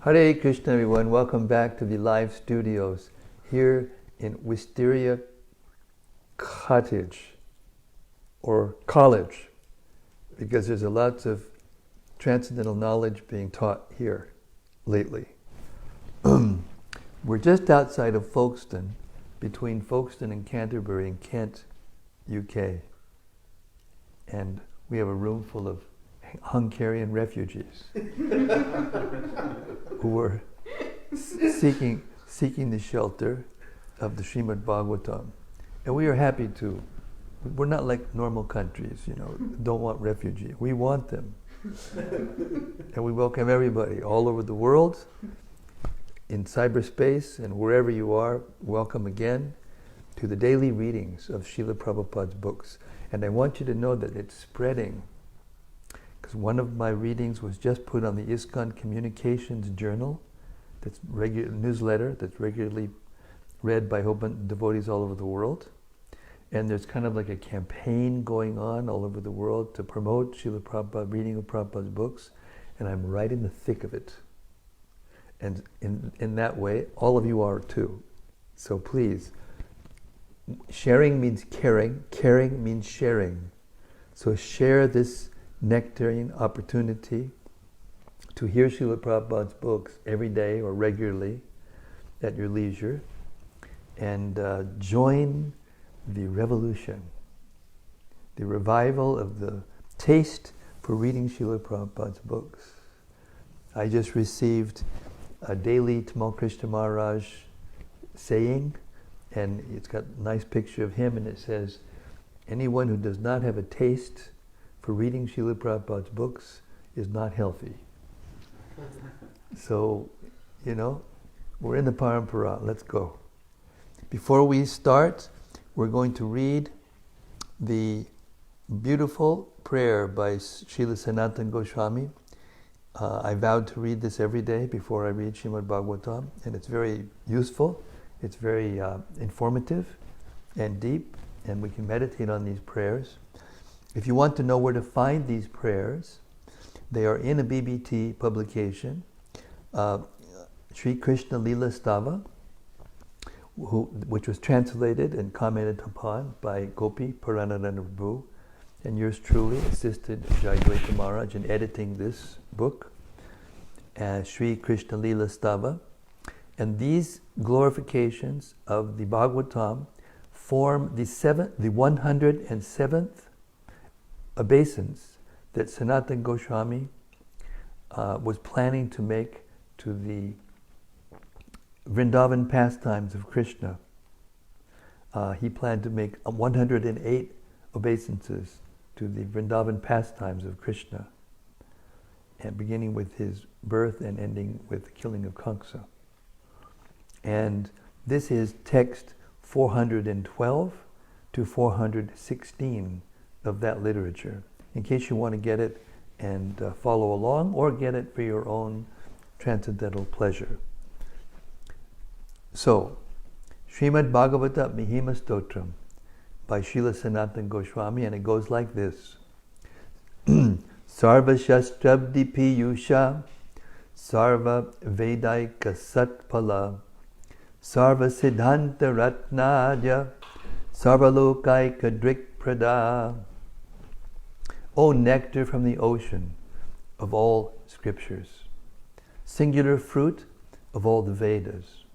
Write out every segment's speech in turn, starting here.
Hare Krishna, everyone. Welcome back to the live studios here in Wisteria Cottage, or college, because there's a lots of transcendental knowledge being taught here lately. We're just outside of Folkestone, between Folkestone and Canterbury in Kent, UK. And we have a room full of Hungarian refugees who were seeking the shelter of the Srimad-Bhagavatam. And we are happy to. We're not like normal countries, don't want refugees. We want them. And we welcome everybody all over the world, in cyberspace and wherever you are. Welcome again to the daily readings of Srila Prabhupada's books. And I want you to know that it's spreading, because one of my readings was just put on the ISKCON Communications Journal, that's newsletter that's regularly read by devotees all over the world. And there's kind of like a campaign going on all over the world to promote Srila Prabhupada, reading of Prabhupada's books, and I'm right in the thick of it. And in that way, all of you are too. So please, sharing means caring, caring means sharing. So share this nectarian opportunity to hear Srila Prabhupada's books every day or regularly at your leisure, and join the revolution, the revival of the taste for reading Srila Prabhupada's books. I just received a daily Tamal Krishna Maharaj saying, and it's got a nice picture of him, and it says, anyone who does not have a taste for reading Srila Prabhupada's books is not healthy. So, we're in the parampara. Let's go. Before we start, we're going to read the beautiful prayer by Srila Sanatana Goswami. I vowed to read this every day before I read Srimad-Bhagavatam, and it's very useful, it's very informative and deep, and we can meditate on these prayers. If you want to know where to find these prayers, they are in a BBT publication, Sri Krishna Lila Stava, which was translated and commented upon by Gopi Paranarana Prabhu, and yours truly assisted Jayadvaita Maharaj in editing this book, Sri Krishna Lila Stava. And these glorifications of the Bhagavatam form the 107th obeisance that Sanatana Goswami was planning to make to the Vrindavan pastimes of Krishna. He planned to make 108 obeisances to the Vrindavan pastimes of Krishna, and beginning with his birth and ending with the killing of Kamsa. And this is text 412 to 416 of that literature, in case you want to get it and follow along, or get it for your own transcendental pleasure. So, Srimad-Bhagavata Mahima Stotram by Srila Sanatana Goswami, and it goes like this. Sarva Shastrabdi Piyusha Sarva Vedaika Satpala Sarva Siddhanta Ratnadya Sarva Lokaika Drikprada. O nectar from the ocean of all scriptures, singular fruit of all the Vedas,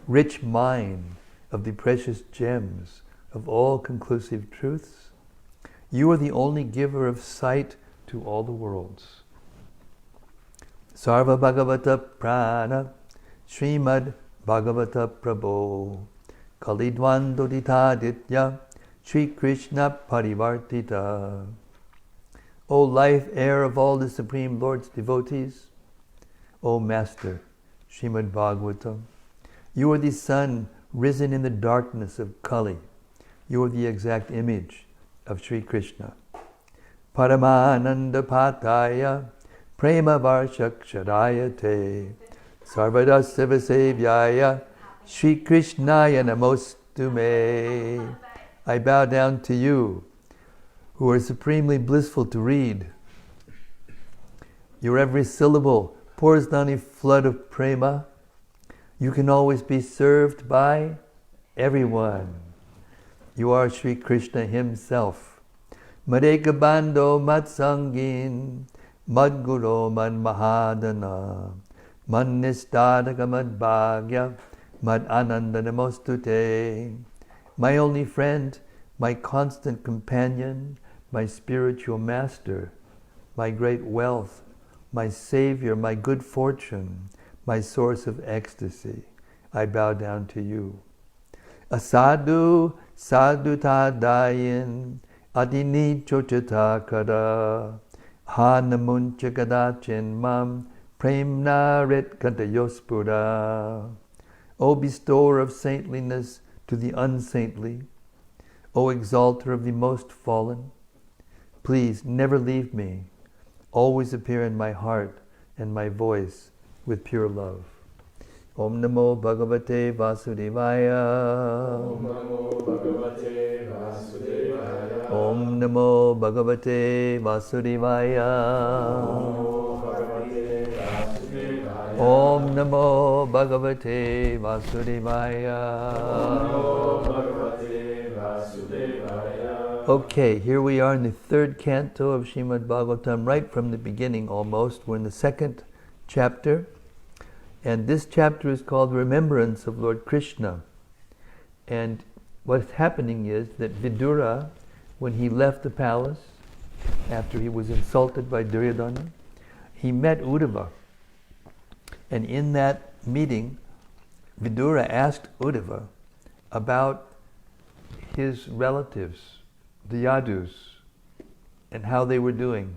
rich mine of the precious gems of all conclusive truths, you are the only giver of sight to all the worlds. Sarva Bhagavata Prana Srimad Bhagavata Prabho Kalidwandoditaditya Sri Krishna Parivartita. O life air of all the Supreme Lord's devotees, O Master Srimad Bhagavatam, you are the sun risen in the darkness of Kali. You are the exact image of Sri Krishna. Paramananda Pataya Prema Varshakshadayate Sarvada Sivasevyaya Sri Krishnaya Namostume. I bow down to you, who are supremely blissful to read. Your every syllable pours down a flood of prema. You can always be served by everyone. You are Sri Krishna himself. Madeka Bando Matsangin, Madguru Mad Mahadana, Mad Nistadaka Mad Bhagya, Mad Ananda Namostute. My only friend, my constant companion, my spiritual master, my great wealth, my savior, my good fortune, my source of ecstasy, I bow down to you. Asadu sadhu tadayin adini chochata kada hanamuncha gadachin mam premna ret kantayospura. O bestower of saintliness to the unsaintly, O exalter of the most fallen, please never leave me. Always appear in my heart and my voice with pure love. Om Namo Bhagavate Vasudevaya. Om Namo Bhagavate Vasudevaya. Om Namo Bhagavate Vasudevaya. Om Namo Bhagavate Vasudevaya. Om Namo Bhagavate Vasudevaya. Om Namo Bhagavate Vasudevaya. Okay, here we are in the third canto of Srimad-Bhagavatam, right from the beginning almost. We're in the second chapter. And this chapter is called Remembrance of Lord Krishna. And what's happening is that Vidura, when he left the palace, after he was insulted by Duryodhana, he met Uddhava. And in that meeting, Vidura asked Uddhava about his relatives, the Yadus, and how they were doing.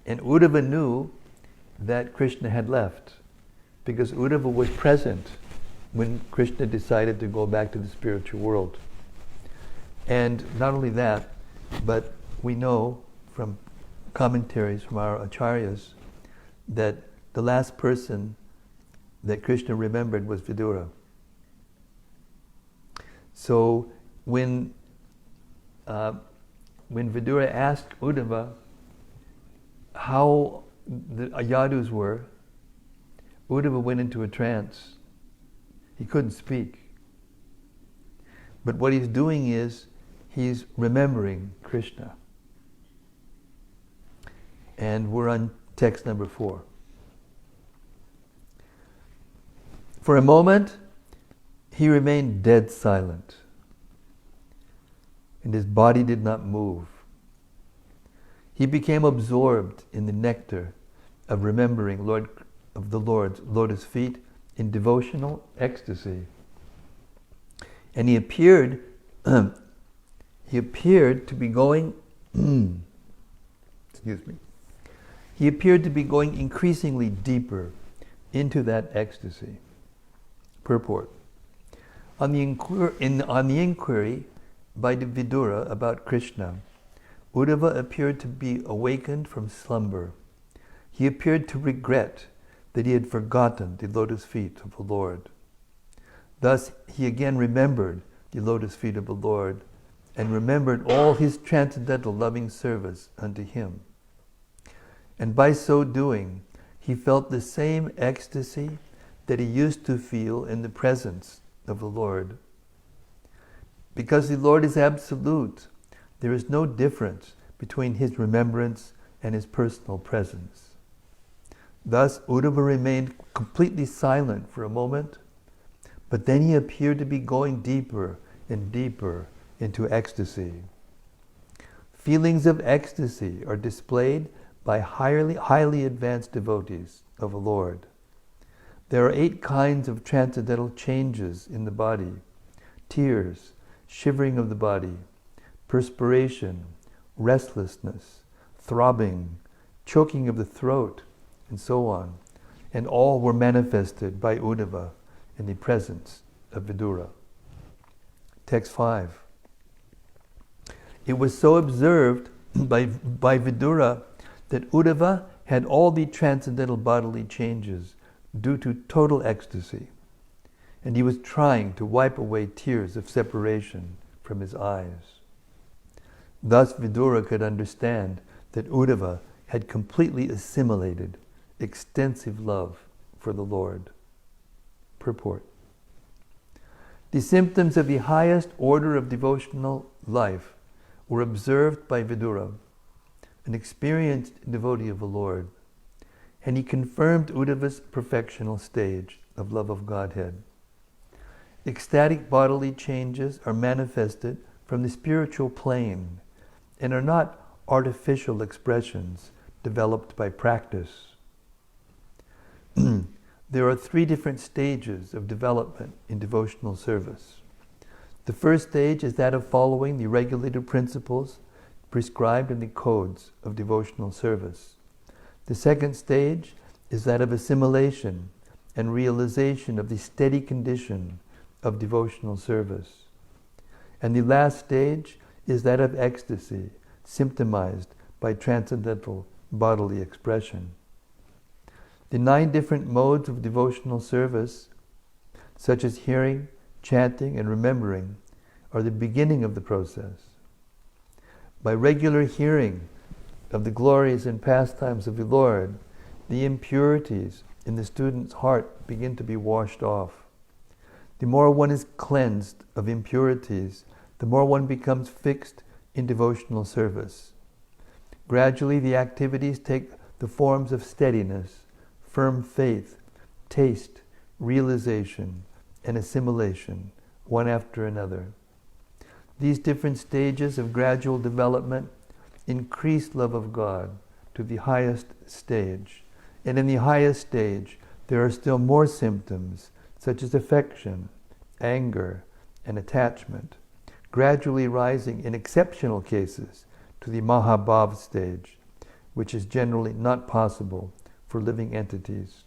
And Uddhava knew that Krishna had left, because Uddhava was present when Krishna decided to go back to the spiritual world. And not only that, but we know from commentaries from our acharyas that the last person that Krishna remembered was Vidura. So when Vidura asked Uddhava how the Yadus were, Uddhava went into a trance. He couldn't speak. But what he's doing is he's remembering Krishna. And we're on text number 4. For a moment, he remained dead silent, and his body did not move. He became absorbed in the nectar of remembering of the Lord's lotus feet in devotional ecstasy. And he appeared to be going he appeared to be going increasingly deeper into that ecstasy. Purport. On the inquiry by the Vidura about Krishna, Uddhava appeared to be awakened from slumber. He appeared to regret that he had forgotten the lotus feet of the Lord. Thus he again remembered the lotus feet of the Lord and remembered all his transcendental loving service unto him. And by so doing, he felt the same ecstasy that he used to feel in the presence of the Lord. Because the Lord is absolute, there is no difference between his remembrance and his personal presence. Thus, Uddhava remained completely silent for a moment, but then he appeared to be going deeper and deeper into ecstasy. Feelings of ecstasy are displayed by highly advanced devotees of the Lord. There are 8 kinds of transcendental changes in the body: tears, shivering of the body, perspiration, restlessness, throbbing, choking of the throat, and so on. And all were manifested by Uddhava in the presence of Vidura. Text 5. It was so observed by Vidura that Uddhava had all the transcendental bodily changes due to total ecstasy, and he was trying to wipe away tears of separation from his eyes. Thus Vidura could understand that Uddhava had completely assimilated extensive love for the Lord. Purport. The symptoms of the highest order of devotional life were observed by Vidura, an experienced devotee of the Lord, and he confirmed Uddhava's perfectional stage of love of Godhead. Ecstatic bodily changes are manifested from the spiritual plane and are not artificial expressions developed by practice. There are 3 different stages of development in devotional service. The first stage is that of following the regulated principles prescribed in the codes of devotional service. The second stage is that of assimilation and realization of the steady condition of devotional service. And the last stage is that of ecstasy, symptomized by transcendental bodily expression. The 9 different modes of devotional service, such as hearing, chanting, and remembering, are the beginning of the process. By regular hearing of the glories and pastimes of the Lord, the impurities in the student's heart begin to be washed off. The more one is cleansed of impurities, the more one becomes fixed in devotional service. Gradually, the activities take the forms of steadiness, firm faith, taste, realization, and assimilation, one after another. These different stages of gradual development increase love of God to the highest stage. And in the highest stage, there are still more symptoms, such as affection, anger, and attachment, gradually rising in exceptional cases to the Mahabhav stage, which is generally not possible for living entities.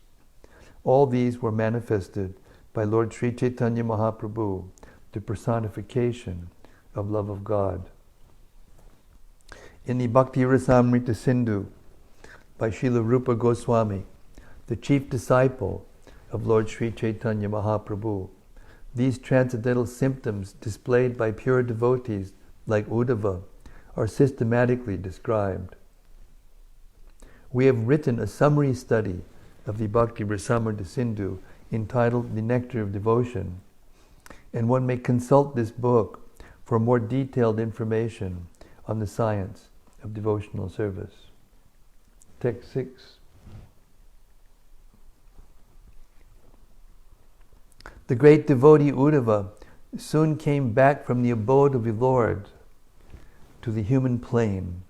All these were manifested by Lord Sri Chaitanya Mahaprabhu, the personification of love of God. In the Bhakti Rasamrita Sindhu by Srila Rupa Goswami, the chief disciple of Lord Sri Chaitanya Mahaprabhu, these transcendental symptoms displayed by pure devotees like Uddhava are systematically described. We have written a summary study of the Bhakti Rasamrita Sindhu entitled The Nectar of Devotion, and one may consult this book for more detailed information on the science of devotional service. Text 6. The great devotee Uddhava soon came back from the abode of the Lord to the human plane,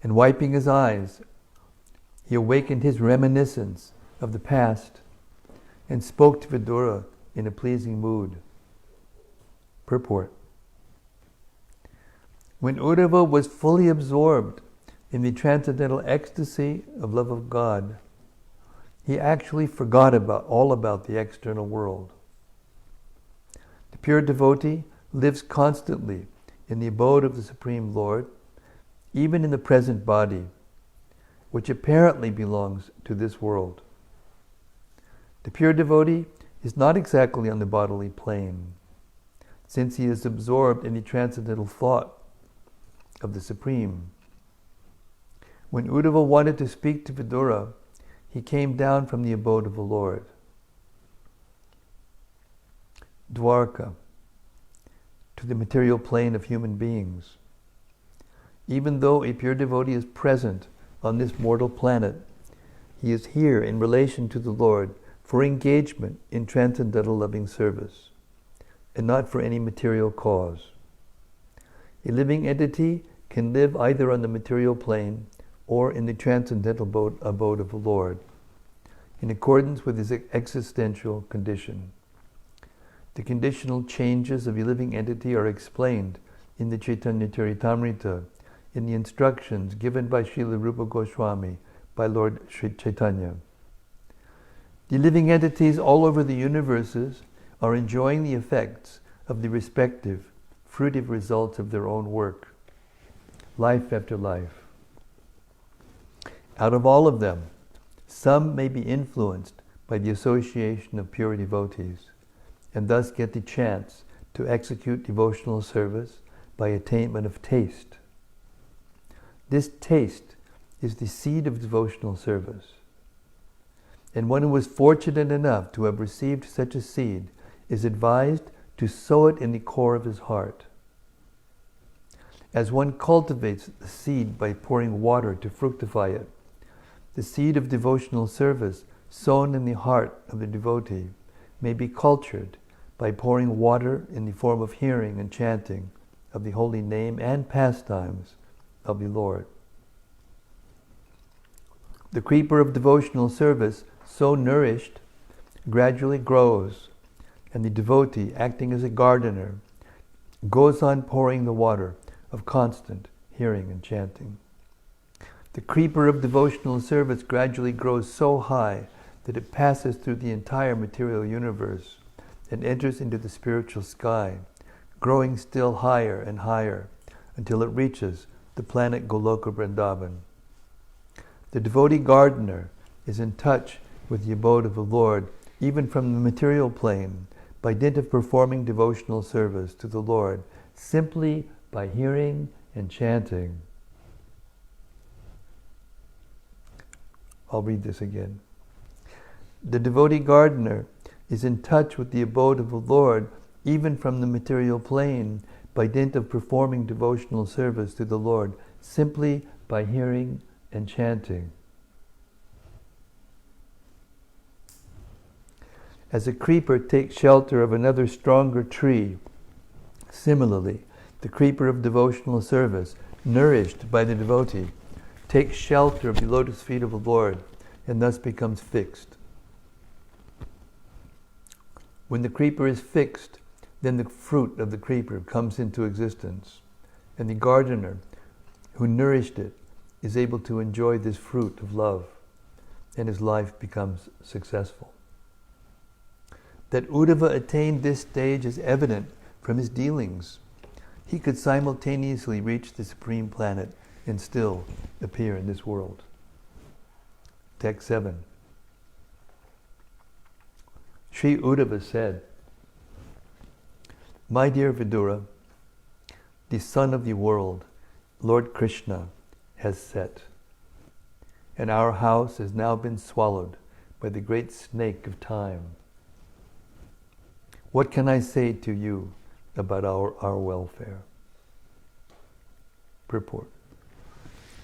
and wiping his eyes, he awakened his reminiscence of the past and spoke to Vidura in a pleasing mood. Purport. When Uddhava was fully absorbed in the transcendental ecstasy of love of God, he actually forgot all about the external world. The pure devotee lives constantly in the abode of the Supreme Lord, even in the present body, which apparently belongs to this world. The pure devotee is not exactly on the bodily plane, since he is absorbed in the transcendental thought of the Supreme. When Uddhava wanted to speak to Vidura, he came down from the abode of the Lord. Dwarka, to the material plane of human beings. Even though a pure devotee is present on this mortal planet, he is here in relation to the Lord for engagement in transcendental loving service, and not for any material cause. A living entity can live either on the material plane or in the transcendental abode of the Lord, in accordance with his existential condition. The conditional changes of a living entity are explained in the Chaitanya Charitamrita, in the instructions given by Srila Rupa Goswami by Lord Sri Chaitanya. The living entities all over the universes are enjoying the effects of the respective fruitive results of their own work, life after life. Out of all of them, some may be influenced by the association of pure devotees, and thus get the chance to execute devotional service by attainment of taste. This taste is the seed of devotional service. and one who is fortunate enough to have received such a seed is advised to sow it in the core of his heart. As one cultivates the seed by pouring water to fructify it, the seed of devotional service sown in the heart of the devotee may be cultured by pouring water in the form of hearing and chanting of the holy name and pastimes of the Lord. The creeper of devotional service, so nourished, gradually grows, and the devotee, acting as a gardener, goes on pouring the water of constant hearing and chanting. The creeper of devotional service gradually grows so high that it passes through the entire material universe and enters into the spiritual sky, growing still higher and higher until it reaches the planet Goloka Vrindavan. The devotee gardener is in touch with the abode of the Lord even from the material plane by dint of performing devotional service to the Lord simply by hearing and chanting. I'll read this again. The devotee gardener is in touch with the abode of the Lord even from the material plane by dint of performing devotional service to the Lord simply by hearing and chanting. As a creeper takes shelter of another stronger tree, similarly, the creeper of devotional service, nourished by the devotee, takes shelter of the lotus feet of the Lord and thus becomes fixed. When the creeper is fixed, then the fruit of the creeper comes into existence, and the gardener who nourished it is able to enjoy this fruit of love, and his life becomes successful. That Uddhava attained this stage is evident from his dealings. He could simultaneously reach the supreme planet and still appear in this world. Text 7. Sri Uddhava said, "My dear Vidura, the sun of the world, Lord Krishna, has set, and our house has now been swallowed by the great snake of time. What can I say to you about our welfare?" Purport.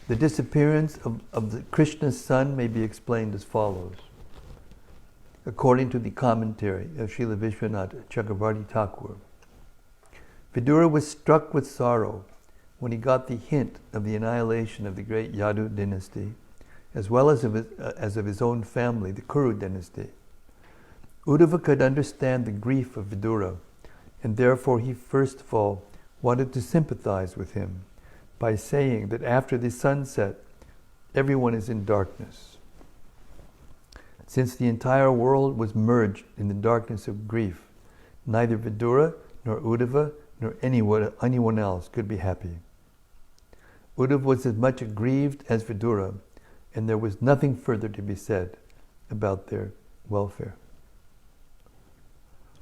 The disappearance of the Krishna's sun may be explained as follows. According to the commentary of Srila Vishwanath Chakravarti Thakur, Vidura was struck with sorrow when he got the hint of the annihilation of the great Yadu dynasty, as well as of his own family, the Kuru dynasty. Uddhava could understand the grief of Vidura, and therefore he first of all wanted to sympathize with him by saying that after the sunset, everyone is in darkness. Since the entire world was merged in the darkness of grief, neither Vidura nor Uddhava nor anyone else could be happy. Uddhava was as much aggrieved as Vidura, and there was nothing further to be said about their welfare.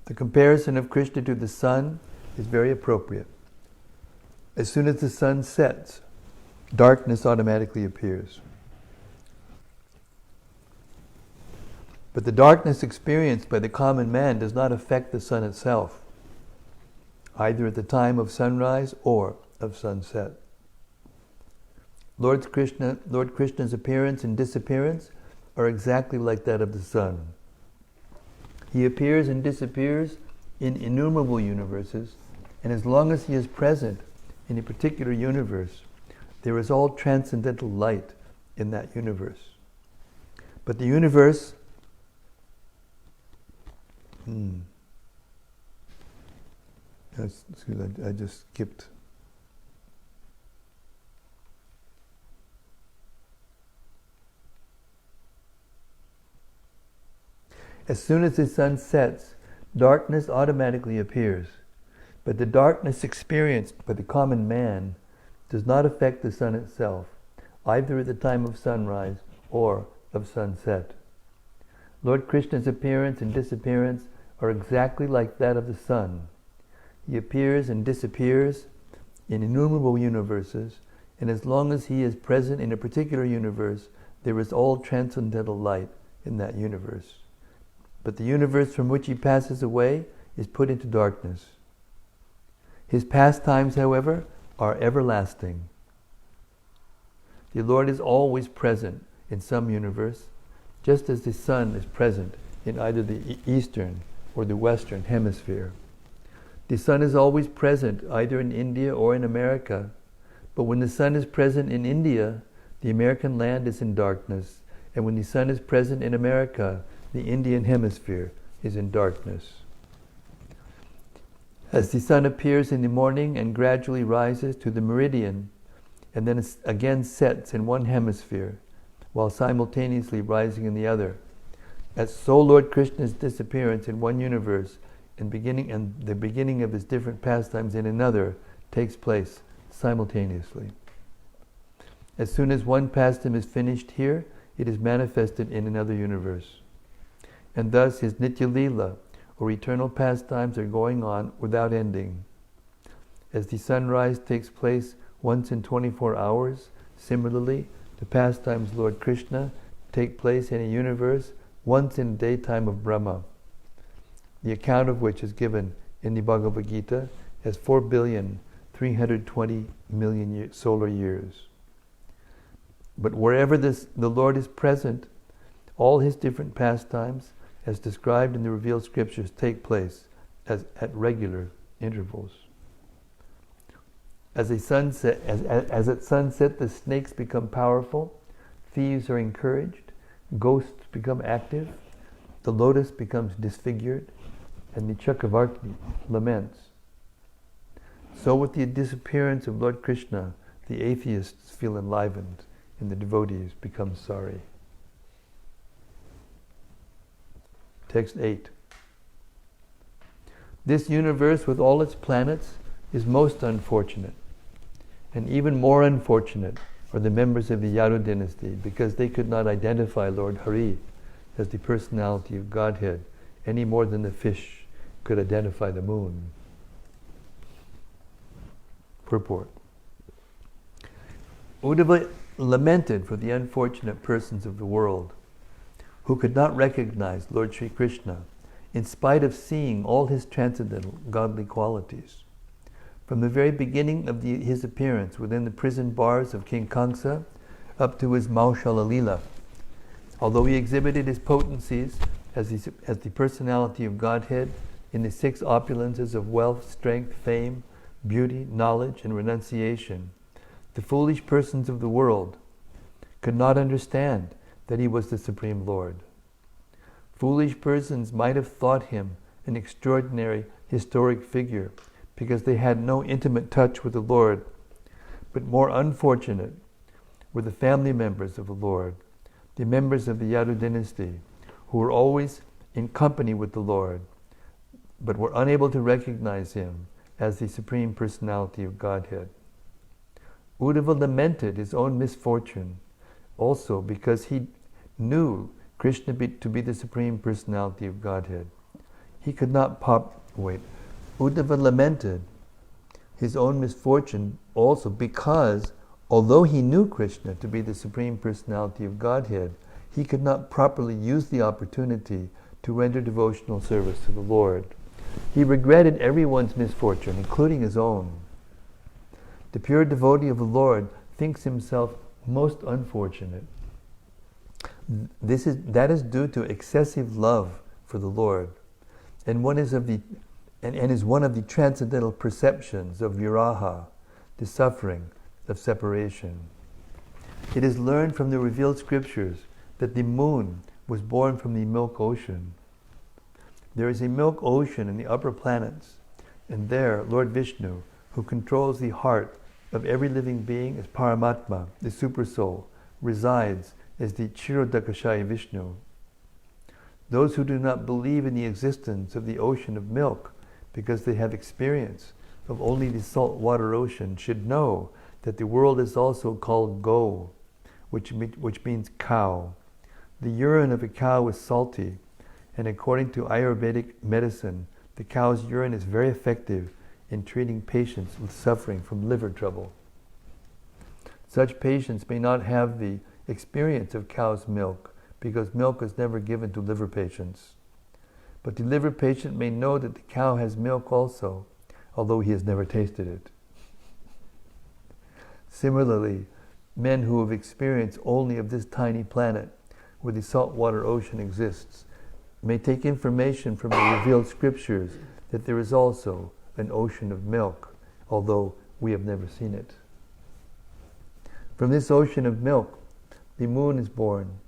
The comparison of Krishna to the sun is very appropriate. As soon as the sun sets, darkness automatically appears. But the darkness experienced by the common man does not affect the sun itself, either at the time of sunrise or of sunset. Lord Krishna's appearance and disappearance are exactly like that of the sun. He appears and disappears in innumerable universes, and as long as he is present in a particular universe, there is all transcendental light in that universe. But the universe I just skipped. As soon as the sun sets, darkness automatically appears. But the darkness experienced by the common man does not affect the sun itself, either at the time of sunrise or of sunset. Lord Krishna's appearance and disappearance are exactly like that of the sun. He appears and disappears in innumerable universes, and as long as he is present in a particular universe, there is all transcendental light in that universe. But the universe from which he passes away is put into darkness. His pastimes, however, are everlasting. The Lord is always present in some universe, just as the sun is present in either the eastern or the western hemisphere. The sun is always present either in India or in America, but when the sun is present in India, the American land is in darkness, and when the sun is present in America, the Indian hemisphere is in darkness. As the sun appears in the morning and gradually rises to the meridian, and then again sets in one hemisphere, while simultaneously rising in the other, as so Lord Krishna's disappearance in one universe and the beginning of his different pastimes in another takes place simultaneously. As soon as one pastime is finished here, it is manifested in another universe. And thus his Nitya Leela, or eternal pastimes, are going on without ending. As the sunrise takes place once in 24 hours, similarly, the pastimes Lord Krishna take place in a universe once in the daytime of Brahma, the account of which is given in the Bhagavad Gita as 4,320,000,000 solar years. But wherever the Lord is present, all his different pastimes, as described in the revealed scriptures, take place at regular intervals. As at sunset, the snakes become powerful, thieves are encouraged, ghosts become active, the lotus becomes disfigured, and the Chakravarti laments. So with the disappearance of Lord Krishna, the atheists feel enlivened, and the devotees become sorry. Text 8. This universe with all its planets is most unfortunate, and even more unfortunate are the members of the Yadu dynasty, because they could not identify Lord Hari as the personality of Godhead any more than the fish could identify the moon. Purport. Uddhava lamented for the unfortunate persons of the world who could not recognize Lord Sri Krishna in spite of seeing all his transcendental godly qualities. From the very beginning of his appearance within the prison bars of King Kamsa up to his Maushala Leela, although he exhibited his potencies as the personality of Godhead in the 6 opulences of wealth, strength, fame, beauty, knowledge, and renunciation, the foolish persons of the world could not understand that he was the Supreme Lord. Foolish persons might have thought him an extraordinary historic figure because they had no intimate touch with the Lord, but more unfortunate were the family members of the Lord, the members of the Yadu dynasty, who were always in company with the Lord, but were unable to recognize him as the Supreme Personality of Godhead. Uddhava lamented his own misfortune also because he knew Krishna to be the Supreme Personality of Godhead. He could not Uddhava lamented his own misfortune also because, although he knew Krishna to be the Supreme Personality of Godhead, he could not properly use the opportunity to render devotional service to the Lord. He regretted everyone's misfortune, including his own. The pure devotee of the Lord thinks himself most unfortunate. That is due to excessive love for the Lord, and is one of the transcendental perceptions of viraha, the suffering of separation. It is learned from the revealed scriptures that the moon was born from the milk ocean. There is a milk ocean in the upper planets, and there Lord Vishnu, who controls the heart of every living being as Paramatma, the Supersoul, resides as the Chirodakashayi Vishnu. Those who do not believe in the existence of the ocean of milk because they have experience of only the saltwater ocean should know that the world is also called Go, which means cow. The urine of a cow is salty, and according to Ayurvedic medicine, the cow's urine is very effective in treating patients with suffering from liver trouble. Such patients may not have the experience of cow's milk, because milk is never given to liver patients. But the liver patient may know that the cow has milk also, although he has never tasted it. Similarly, men who have experience only of this tiny planet where the saltwater ocean exists may take information from the revealed scriptures that there is also an ocean of milk, although we have never seen it. From this ocean of milk, the moon is born.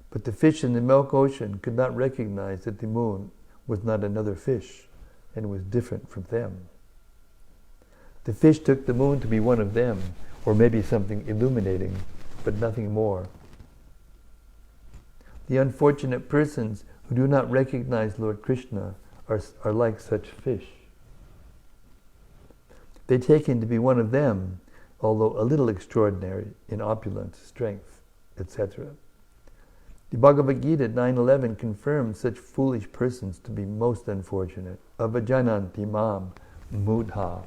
But the fish in the milk ocean could not recognize that the moon was not another fish and was different from them. The fish took the moon to be one of them, or maybe something illuminating, but nothing more. The unfortunate persons who do not recognize Lord Krishna are like such fish. They take him to be one of them, although a little extraordinary in opulence, strength, etc. The Bhagavad Gita 9:11 confirms such foolish persons to be most unfortunate. Avajananti mam mudha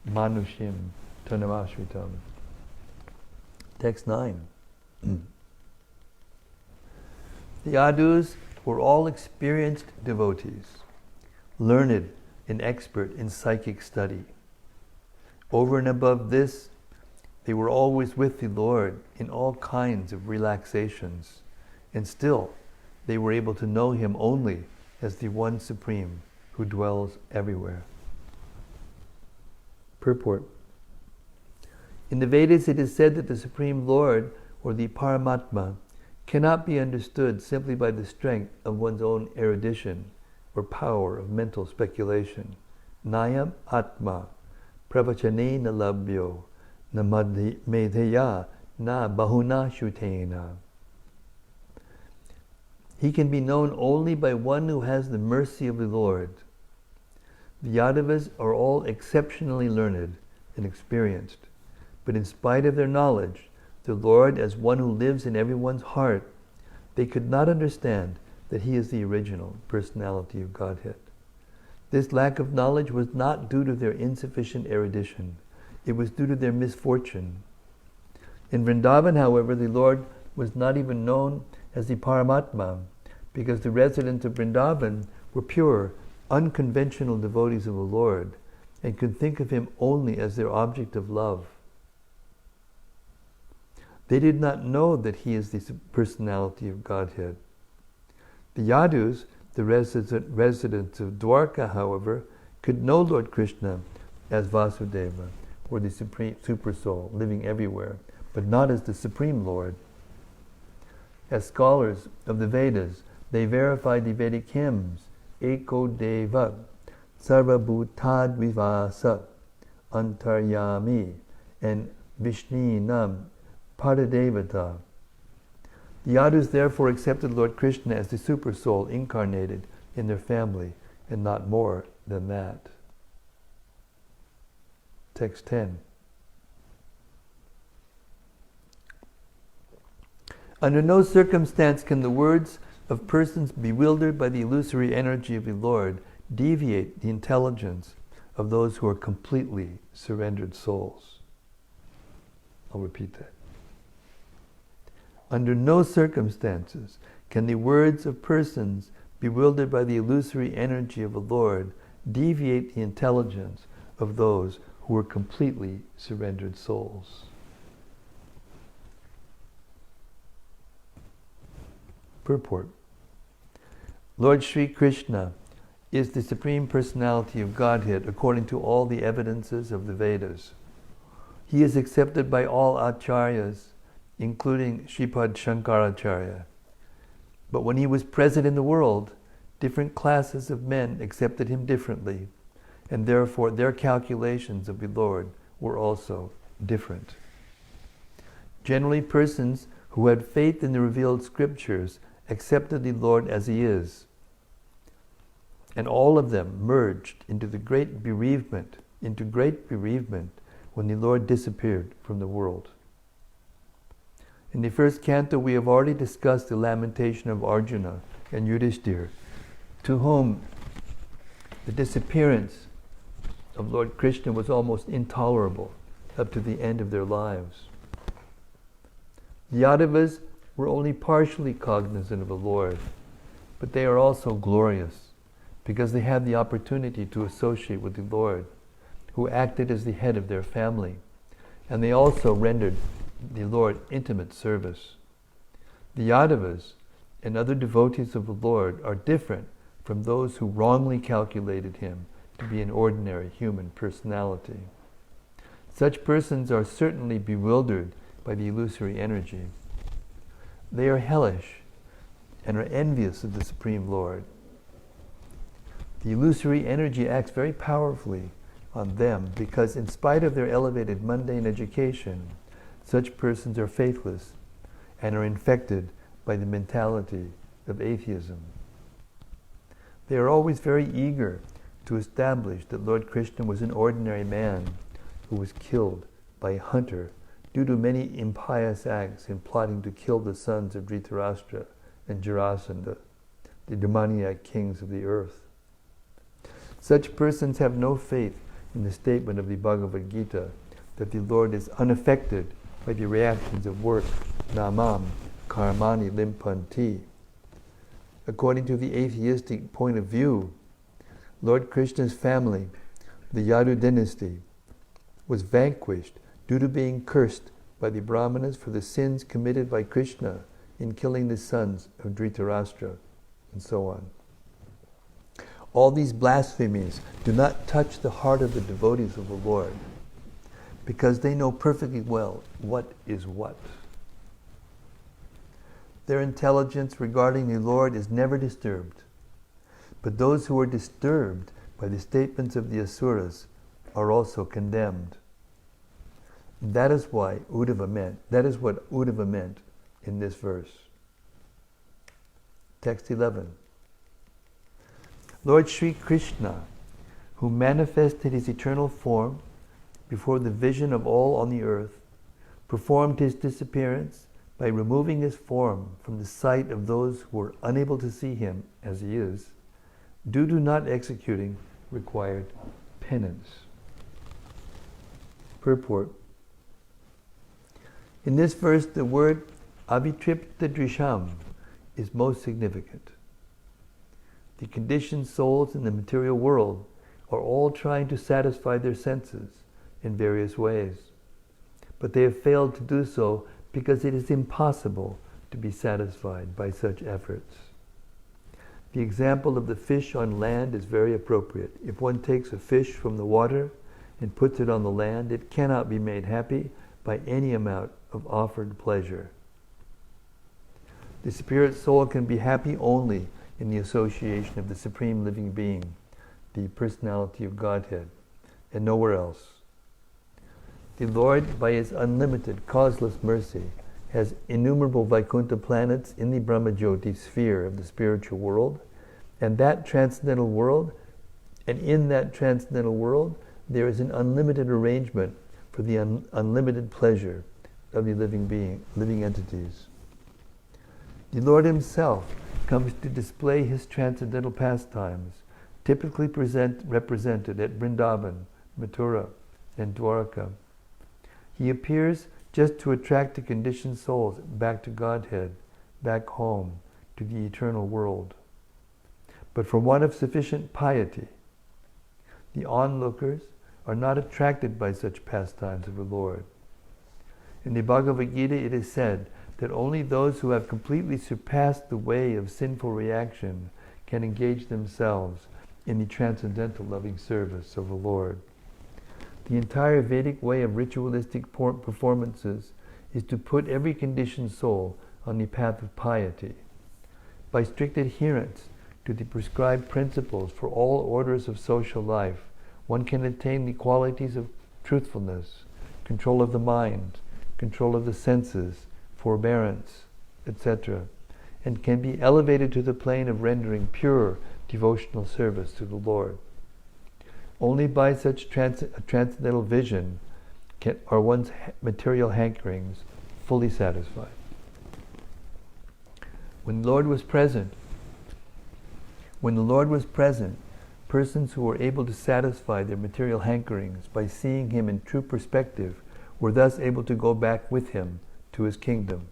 manushim tanamashritam. Text 9. The Yadus were all experienced devotees, learned and expert in psychic study. Over and above this, they were always with the Lord in all kinds of relaxations, and still they were able to know him only as the One Supreme who dwells everywhere. Purport. In the Vedas it is said that the Supreme Lord, or the Paramatma, cannot be understood simply by the strength of one's own erudition or power of mental speculation. Nayam Atma Pravachane na labhyo na medhaya na bahuna shutena. He can be known only by one who has the mercy of the Lord. The Yadavas are all exceptionally learned and experienced, but in spite of their knowledge, the Lord as one who lives in everyone's heart, they could not understand that he is the original personality of Godhead. This lack of knowledge was not due to their insufficient erudition. It was due to their misfortune. In Vrindavan, however, the Lord was not even known as the Paramatma, because the residents of Vrindavan were pure, unconventional devotees of the Lord, and could think of him only as their object of love. They did not know that he is the personality of Godhead. The Yadus, the residents of Dwarka, however, could know Lord Krishna as Vasudeva, or the Supreme Super Soul, living everywhere, but not as the Supreme Lord. As scholars of the Vedas, they verified the Vedic hymns, Eko Deva, Sarva Bhutad Vivasa, Antaryami, and Vishninam Paradevata. The Yadus therefore accepted Lord Krishna as the Super Soul incarnated in their family, and not more than that. Text 10. Under no circumstance can the words of persons bewildered by the illusory energy of the Lord deviate the intelligence of those who are completely surrendered souls. I'll repeat that. Under no circumstances can the words of persons bewildered by the illusory energy of the Lord deviate the intelligence of those who are completely surrendered souls. Purport. Lord Sri Krishna is the Supreme Personality of Godhead according to all the evidences of the Vedas. He is accepted by all acharyas, including Shripad Shankaracharya. But when he was present in the world, different classes of men accepted him differently, and therefore their calculations of the Lord were also different. Generally, persons who had faith in the revealed scriptures accepted the Lord as he is, and all of them merged into great bereavement when the Lord disappeared from the world. In the first canto, we have already discussed the lamentation of Arjuna and Yudhishthira, to whom the disappearance of Lord Krishna was almost intolerable up to the end of their lives. The Yadavas were only partially cognizant of the Lord, but they are also glorious because they have the opportunity to associate with the Lord, who acted as the head of their family, and they also rendered the Lord intimate service. The Yadavas and other devotees of the Lord are different from those who wrongly calculated him to be an ordinary human personality. Such persons are certainly bewildered by the illusory energy. They are hellish and are envious of the Supreme Lord. The illusory energy acts very powerfully on them because in spite of their elevated mundane education, such persons are faithless and are infected by the mentality of atheism. They are always very eager to establish that Lord Krishna was an ordinary man who was killed by a hunter due to many impious acts in plotting to kill the sons of Dhritarashtra and Jarasandha, the demoniac kings of the earth. Such persons have no faith in the statement of the Bhagavad Gita that the Lord is unaffected by the reactions of work, namam, karmani limpanti. According to the atheistic point of view, Lord Krishna's family, the Yadu dynasty, was vanquished due to being cursed by the Brahmanas for the sins committed by Krishna in killing the sons of Dhritarashtra, and so on. All these blasphemies do not touch the heart of the devotees of the Lord, because they know perfectly well what is what. Their intelligence regarding the Lord is never disturbed, but those who are disturbed by the statements of the Asuras are also condemned. That is what Uddhava meant in this verse. Text 11. Lord Sri Krishna, who manifested his eternal form before the vision of all on the earth, performed his disappearance by removing his form from the sight of those who were unable to see him as he is, due to not executing required penance. Purport. In this verse, the word avitripta drisham is most significant. The conditioned souls in the material world are all trying to satisfy their senses in various ways, but they have failed to do so because it is impossible to be satisfied by such efforts. The example of the fish on land is very appropriate. If one takes a fish from the water and puts it on the land, it cannot be made happy by any amount of offered pleasure. The spirit soul can be happy only in the association of the Supreme Living Being, the Personality of Godhead, and nowhere else. The Lord, by his unlimited, causeless mercy, has innumerable Vaikuntha planets in the Brahmajyoti sphere of the spiritual world, and in that transcendental world, there is an unlimited arrangement for the unlimited pleasure of the living entities. The Lord himself comes to display his transcendental pastimes, typically represented at Vrindavan, Mathura, and Dwaraka. He appears just to attract the conditioned souls back to Godhead, back home, to the eternal world. But for one of sufficient piety, the onlookers are not attracted by such pastimes of the Lord. In the Bhagavad Gita it is said that only those who have completely surpassed the way of sinful reaction can engage themselves in the transcendental loving service of the Lord. The entire Vedic way of ritualistic performances is to put every conditioned soul on the path of piety. By strict adherence to the prescribed principles for all orders of social life, one can attain the qualities of truthfulness, control of the mind, control of the senses, forbearance, etc., and can be elevated to the plane of rendering pure devotional service to the Lord. Only by such transcendental vision are one's material hankerings fully satisfied. When the Lord was present, persons who were able to satisfy their material hankerings by seeing him in true perspective were thus able to go back with him to his kingdom.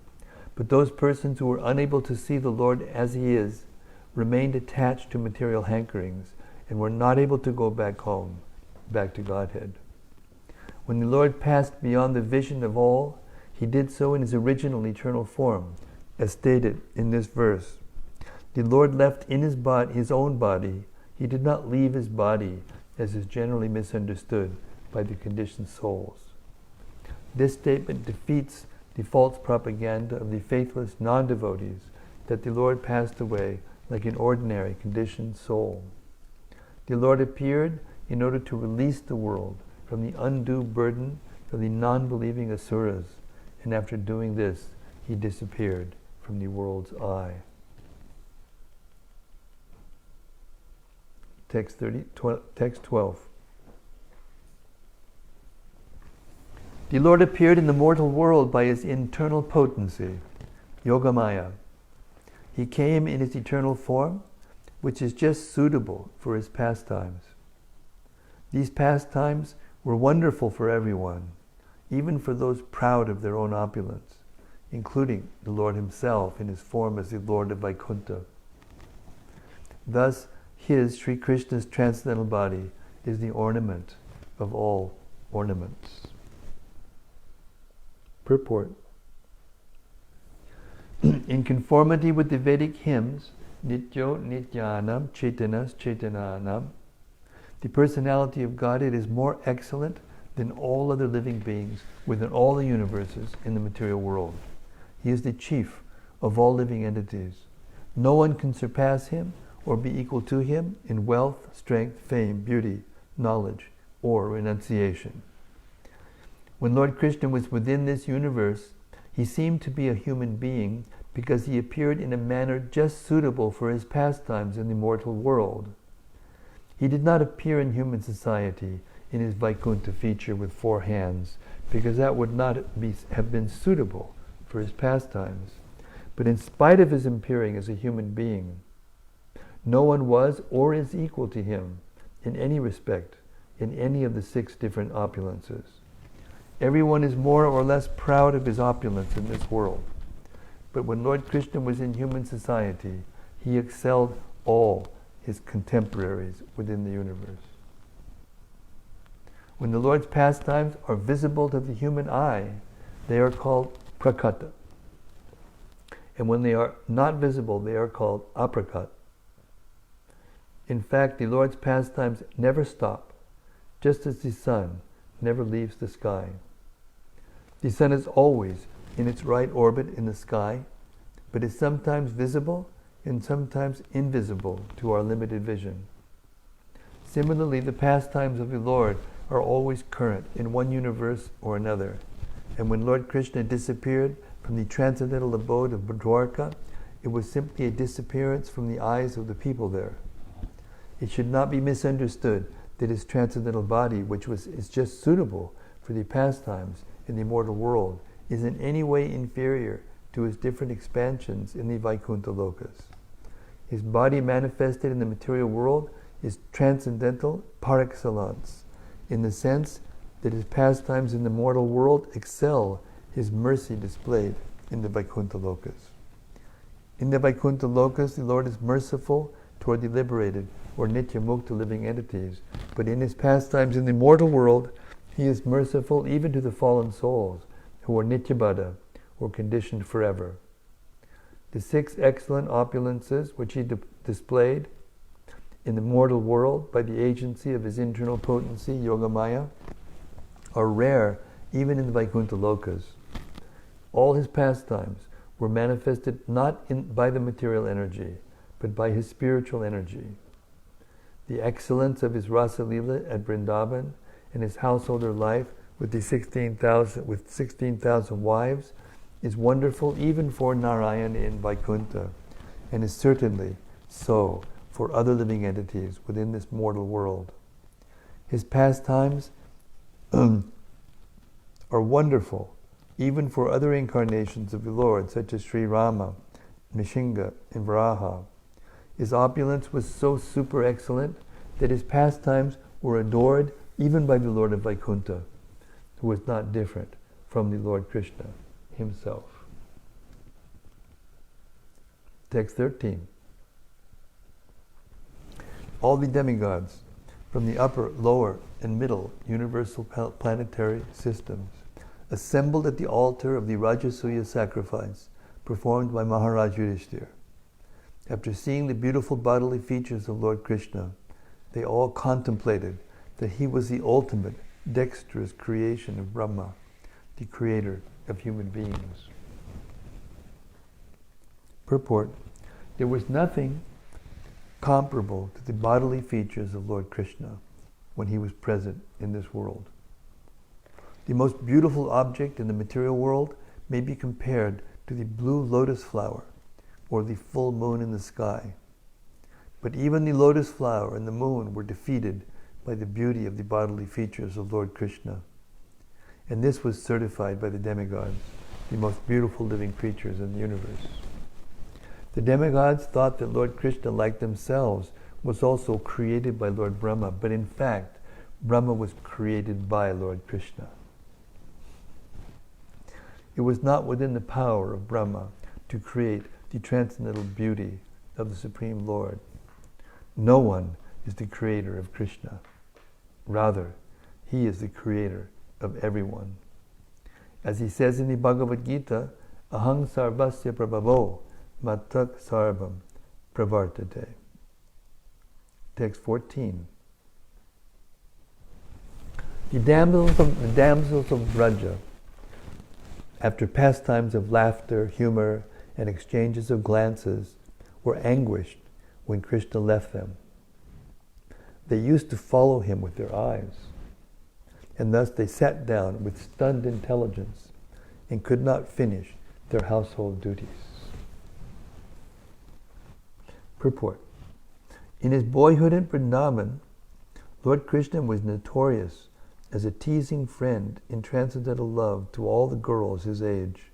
But those persons who were unable to see the Lord as He is remained attached to material hankerings and were not able to go back home, back to Godhead. When the Lord passed beyond the vision of all, He did so in His original eternal form, as stated in this verse. The Lord left in His own body. He did not leave His body, as is generally misunderstood by the conditioned souls. This statement defeats the false propaganda of the faithless non-devotees that the Lord passed away like an ordinary conditioned soul. The Lord appeared in order to release the world from the undue burden of the non-believing asuras, and after doing this, He disappeared from the world's eye. Text 12. The Lord appeared in the mortal world by His internal potency, Yogamaya. He came in His eternal form, which is just suitable for His pastimes. These pastimes were wonderful for everyone, even for those proud of their own opulence, including the Lord Himself in His form as the Lord of Vaikuntha. Thus, Sri Krishna's transcendental body is the ornament of all ornaments. Purport. In conformity with the Vedic hymns, Nityo Nityanam Chaitanas Chaitananam, the personality of Godhead is more excellent than all other living beings within all the universes in the material world. He is the chief of all living entities. No one can surpass Him or be equal to Him in wealth, strength, fame, beauty, knowledge, or renunciation. When Lord Krishna was within this universe, He seemed to be a human being because He appeared in a manner just suitable for His pastimes in the mortal world. He did not appear in human society in His Vaikuntha feature with 4 hands, because that would not have been suitable for His pastimes. But in spite of His appearing as a human being, no one was or is equal to Him in any respect in any of the 6 different opulences. Everyone is more or less proud of his opulence in this world. But when Lord Krishna was in human society, He excelled all His contemporaries within the universe. When the Lord's pastimes are visible to the human eye, they are called prakata. And when they are not visible, they are called aprakat. In fact, the Lord's pastimes never stop, just as the sun never leaves the sky. The sun is always in its right orbit in the sky, but is sometimes visible and sometimes invisible to our limited vision. Similarly, the pastimes of the Lord are always current in one universe or another. And when Lord Krishna disappeared from the transcendental abode of Dwarka, it was simply a disappearance from the eyes of the people there. It should not be misunderstood that His transcendental body, which is just suitable for the pastimes in the immortal world, is in any way inferior to His different expansions in the Vaikuntha lokas. His body manifested in the material world is transcendental par excellence, in the sense that His pastimes in the mortal world excel His mercy displayed in the Vaikuntha lokas. In the Vaikuntha lokas, the Lord is merciful toward the liberated or nitya mukta living entities, but in His pastimes in the mortal world, He is merciful even to the fallen souls who are nityabada or conditioned forever. The 6 excellent opulences which He displayed in the mortal world by the agency of His internal potency, Yogamaya, are rare even in the Vaikuntha lokas. All His pastimes were manifested not by the material energy, but by His spiritual energy. The excellence of His Rasa Lila at Vrindavan and His householder life with 16,000 wives is wonderful even for Narayana in Vaikuntha, and is certainly so for other living entities within this mortal world. His pastimes are wonderful even for other incarnations of the Lord, such as Sri Rama, Nishinga, and Varaha. His opulence was so super excellent that His pastimes were adored even by the Lord of Vaikuntha, who was not different from the Lord Krishna Himself. Text 13. All the demigods from the upper, lower, and middle universal planetary systems assembled at the altar of the Rajasuya sacrifice performed by Maharaj Yudhishthira. After seeing the beautiful bodily features of Lord Krishna, they all contemplated that he was the ultimate dexterous creation of Brahma, the creator of human beings. Purport: there was nothing comparable to the bodily features of Lord Krishna when he was present in this world. The most beautiful object in the material world may be compared to the blue lotus flower or the full moon in the sky. But even the lotus flower and the moon were defeated by the beauty of the bodily features of Lord Krishna. And this was certified by the demigods, the most beautiful living creatures in the universe. The demigods thought that Lord Krishna, like themselves, was also created by Lord Brahma, but in fact, Brahma was created by Lord Krishna. It was not within the power of Brahma to create the transcendental beauty of the Supreme Lord. No one is the creator of Krishna. Rather, he is the creator of everyone. As he says in the Bhagavad Gita, Aham sarvasya prabhavo matak sarvam pravartate. Text 14. The damsels of Braja, after pastimes of laughter, humor, and exchanges of glances, were anguished when Krishna left them. They used to follow him with their eyes, and thus they sat down with stunned intelligence and could not finish their household duties. Purport: in his boyhood in Vrindavan, Lord Krishna was notorious as a teasing friend in transcendental love to all the girls his age.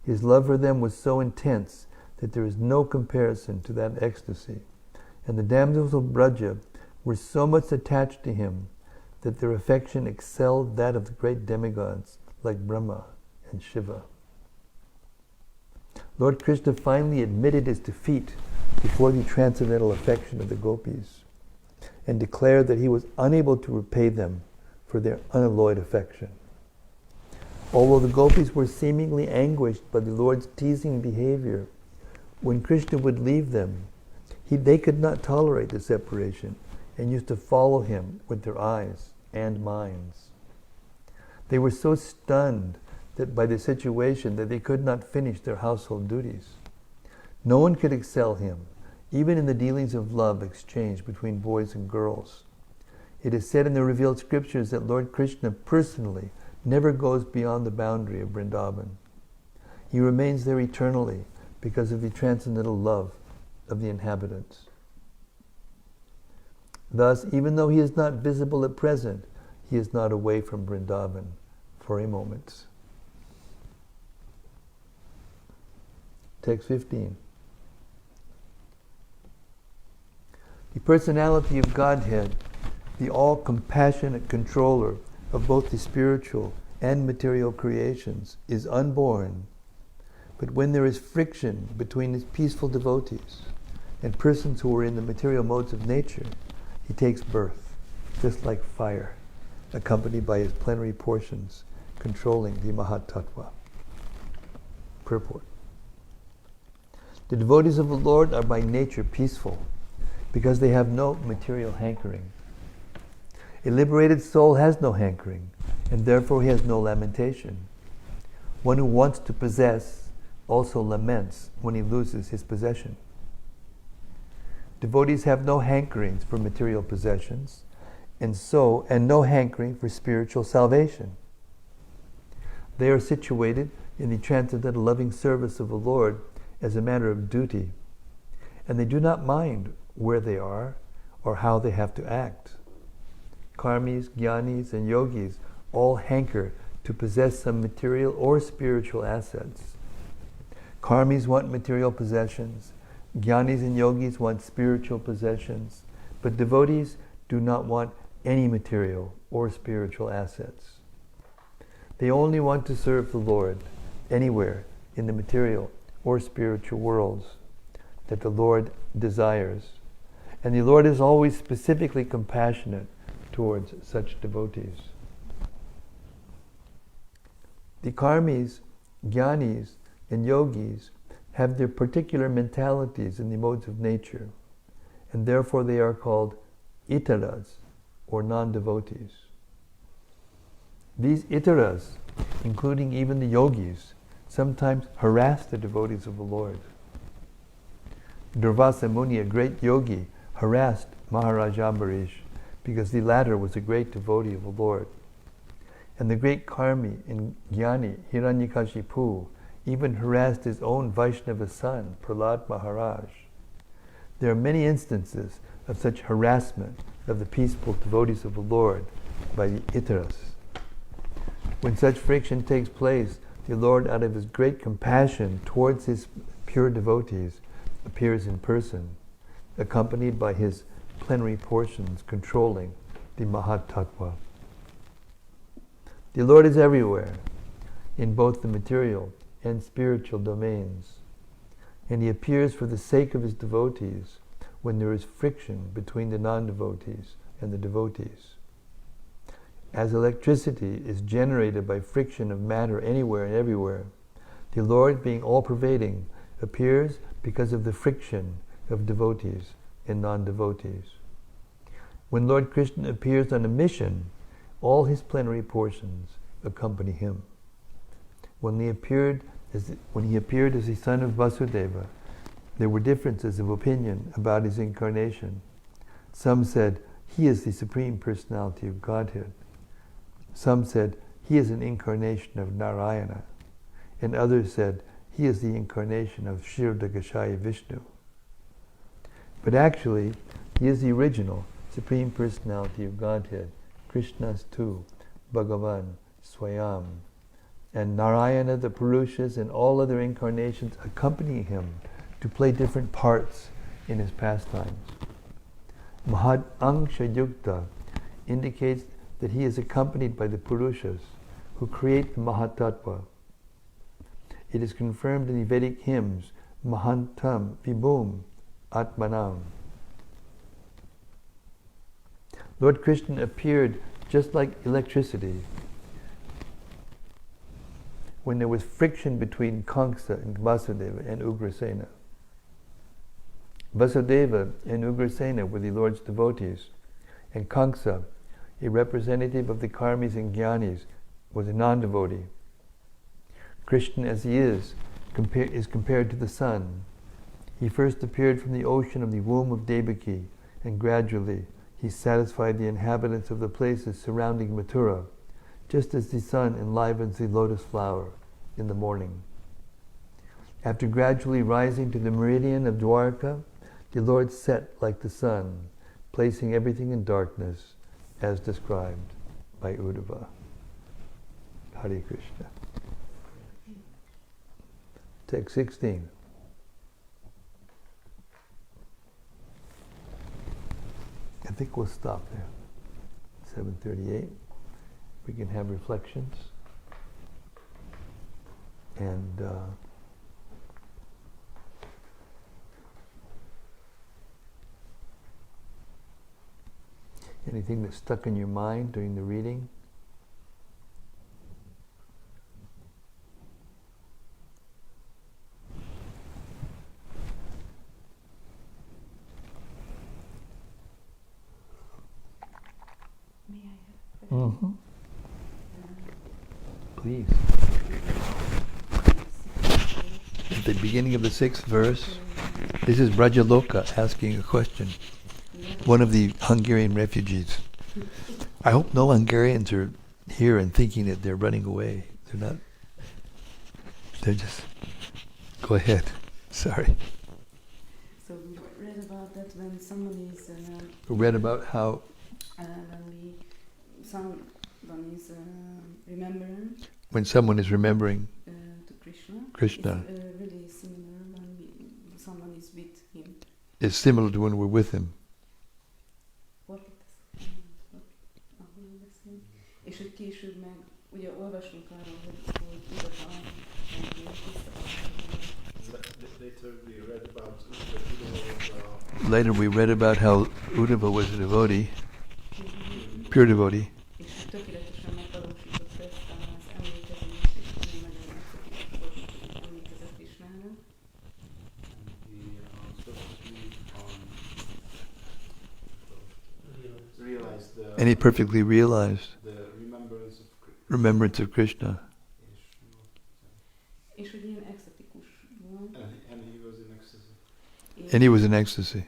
His love for them was so intense that there is no comparison to that ecstasy, and the damsels of Braja were so much attached to him that their affection excelled that of the great demigods like Brahma and Shiva. Lord Krishna finally admitted his defeat before the transcendental affection of the gopis and declared that he was unable to repay them for their unalloyed affection. Although the gopis were seemingly anguished by the Lord's teasing behavior, when Krishna would leave them, they could not tolerate the separation and used to follow him with their eyes and minds. They were so stunned by the situation that they could not finish their household duties. No one could excel him, even in the dealings of love exchanged between boys and girls. It is said in the revealed scriptures that Lord Krishna personally never goes beyond the boundary of Vrindavan. He remains there eternally because of the transcendental love of the inhabitants. Thus, even though he is not visible at present, he is not away from Vrindavan for a moment. Text 15. The personality of Godhead, the all-compassionate controller of both the spiritual and material creations, is unborn. But when there is friction between his peaceful devotees and persons who are in the material modes of nature, he takes birth, just like fire, accompanied by his plenary portions, controlling the Mahatattva. Purport: the devotees of the Lord are by nature peaceful, because they have no material hankering. A liberated soul has no hankering, and therefore he has no lamentation. One who wants to possess also laments when he loses his possession. Devotees have no hankerings for material possessions, and no hankering for spiritual salvation. They are situated in the transcendental loving service of the Lord as a matter of duty, and they do not mind where they are or how they have to act. Karmis, jnanis, and yogis all hanker to possess some material or spiritual assets. Karmis want material possessions, jnanis and yogis want spiritual possessions, but devotees do not want any material or spiritual assets. They only want to serve the Lord anywhere in the material or spiritual worlds, that the Lord desires. And the Lord is always specifically compassionate towards such devotees. The karmis, jnanis, and yogis have their particular mentalities in the modes of nature, and therefore they are called itaras, or non-devotees. These itaras, including even the yogis, sometimes harass the devotees of the Lord. Durvasa Muni, a great yogi, harassed Maharaj Ambarish because the latter was a great devotee of the Lord. And the great karmi and jnani, Hiranyakashipu, even harassed his own Vaishnava son, Prahlad Maharaj. There are many instances of such harassment of the peaceful devotees of the Lord by the itaras. When such friction takes place, the Lord, out of his great compassion towards his pure devotees, appears in person, accompanied by his plenary portions controlling the Mahat Tattva. The Lord is everywhere, in both the material and spiritual domains, and he appears for the sake of his devotees when there is friction between the non-devotees and the devotees. As electricity is generated by friction of matter anywhere and everywhere, the Lord, being all-pervading, appears because of the friction of devotees and non-devotees. When Lord Krishna appears on a mission, all his plenary portions accompany him. When he appeared as the son of Vasudeva, there were differences of opinion about his incarnation. Some said, he is the Supreme Personality of Godhead. Some said, he is an incarnation of Narayana. And others said, he is the incarnation of Kshirodakashaya Vishnu. But actually, he is the original Supreme Personality of Godhead, Krishna's too, Bhagavan, Swayam. And Narayana, the Purushas, and all other incarnations accompany him to play different parts in his pastimes. Mahad Angsha Yukta indicates that he is accompanied by the Purushas who create the Mahatattva. It is confirmed in the Vedic hymns, Mahantam Vibhum Atmanam. Lord Krishna appeared just like electricity when there was friction between Kamsa and Vasudeva and Ugrasena. Vasudeva and Ugrasena were the Lord's devotees, and Kamsa, a representative of the karmis and jnanis, was a non-devotee. Krishna, as he is compared to the sun. He first appeared from the ocean of the womb of Devaki, and gradually he satisfied the inhabitants of the places surrounding Mathura, just as the sun enlivens the lotus flower in the morning. After gradually rising to the meridian of Dwarka, the Lord set like the sun, placing everything in darkness, as described by Uddhava. Hare Krishna. Text 16. I think we'll stop there. 7:38. We can have reflections. And anything that stuck in your mind during the reading? May I have a question? Please. At the beginning of the 6th verse, this is Brajaloka asking a question. One of the Hungarian refugees. I hope no Hungarians are here and thinking that they're running away. They're not. They're just. Go ahead. Sorry. So we read about that when someone is Read about how someone is remembering when someone is remembering to Krishna. Krishna, It's really similar when someone is with him. it's similar to when we're with him. És hogy később meg, ugye olvasunk arról, hogy Later we read about later we read about how Uddhava was a devotee, pure devotee. És tökéletesen megvalósította ezt az emlékezést, és nagyon megszokított volt, hogy emlékezett Krisnára. And he perfectly realized the remembrance of Krishna. És hogy ilyen extatikus volt. And he was in ecstasy. And he was in ecstasy.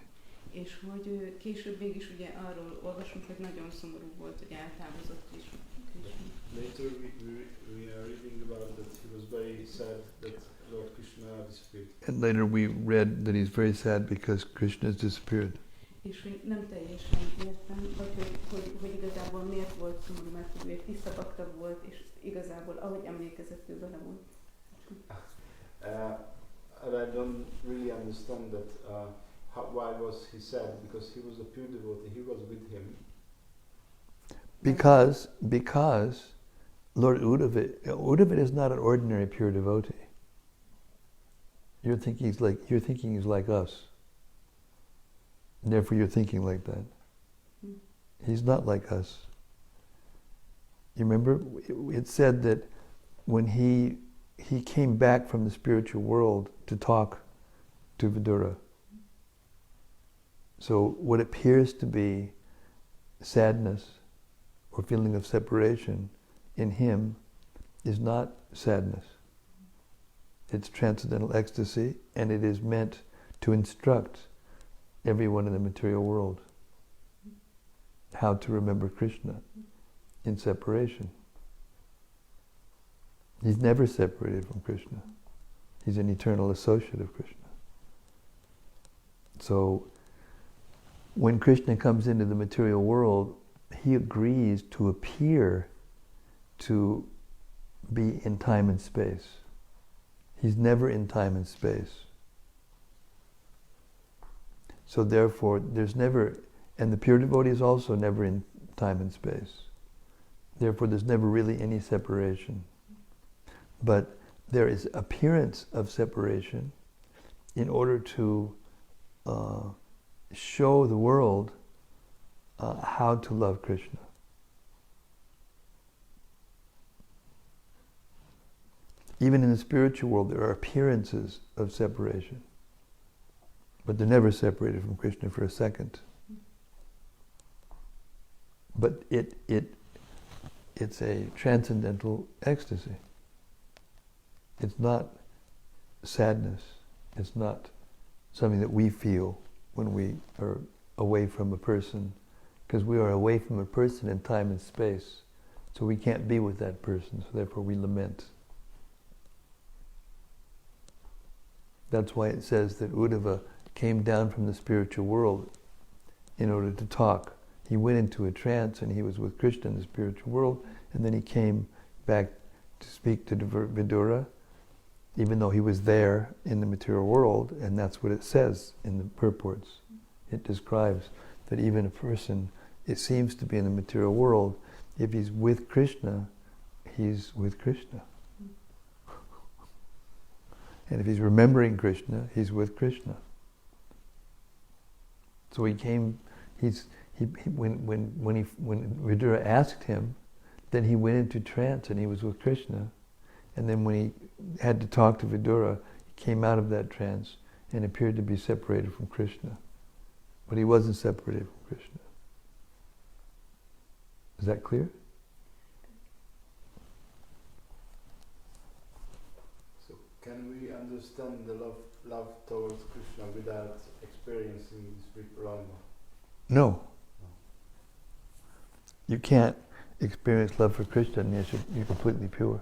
És hogy később mégis ugye arról olvasunk, hogy nagyon szomorú volt, hogy eltávozott Krishna. Later we are reading about that he was very sad that Lord Krishna disappeared. And later we read that he's very sad because Krishna has disappeared. És hogy nem teljesen értem, vagy hogy igazából miért volt szomorú, mert hogy ő egy tiszta bakta volt, és igazából ahogy emlékezett, ő vele volt. And I don't really understand that why was he sad, because he was a pure devotee, he was with him. Because Lord Uddhava is not an ordinary pure devotee. You're thinking he's like us. And therefore you're thinking like that. He's not like us. You remember it said that when he came back from the spiritual world to talk to Vidura. So what appears to be sadness or feeling of separation in him is not sadness. It's transcendental ecstasy, and it is meant to instruct everyone in the material world how to remember Krishna in separation. He's never separated from Krishna. He's an eternal associate of Krishna. So when Krishna comes into the material world, he agrees to appear to be in time and space. He's never in time and space. So therefore, there's never, and the pure devotee is also never in time and space. Therefore, there's never really any separation. But there is appearance of separation in order to show the world how to love Krishna. Even in the spiritual world, there are appearances of separation. But they're never separated from Krishna for a second. But it's a transcendental ecstasy. It's not sadness. It's not something that we feel when we are away from a person, because we are away from a person in time and space. So we can't be with that person, so therefore we lament. That's why it says that Uddhava came down from the spiritual world in order to talk. He went into a trance and he was with Krishna in the spiritual world, and then he came back to speak to Vidura, even though he was there in the material world, and that's what it says in the purports. It describes that even a person, it seems to be in the material world, if he's with Krishna, he's with Krishna. And if he's remembering Krishna, he's with Krishna. So he came. When Vidura asked him, then he went into trance and he was with Krishna. And then when he had to talk to Vidura, he came out of that trance and appeared to be separated from Krishna. But he wasn't separated from Krishna. Is that clear? So can we understand the love towards Krishna without experiencing spiritual life? No. You can't experience love for Krishna unless you're completely pure.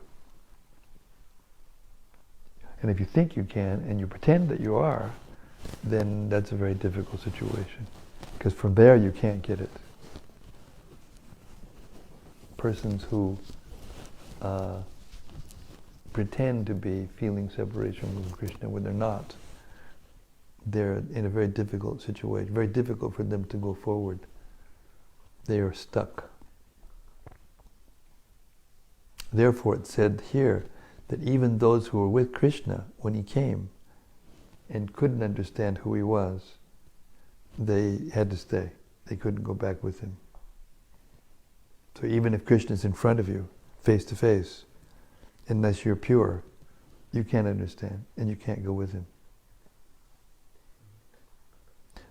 And if you think you can, and you pretend that you are, then that's a very difficult situation. Because from there you can't get it. Persons who pretend to be feeling separation from Krishna when they're not, they're in a very difficult situation, very difficult for them to go forward. They are stuck. Therefore it said here that even those who were with Krishna when he came and couldn't understand who he was, they had to stay. They couldn't go back with him. So even if Krishna's in front of you, face to face, unless you're pure, you can't understand and you can't go with him.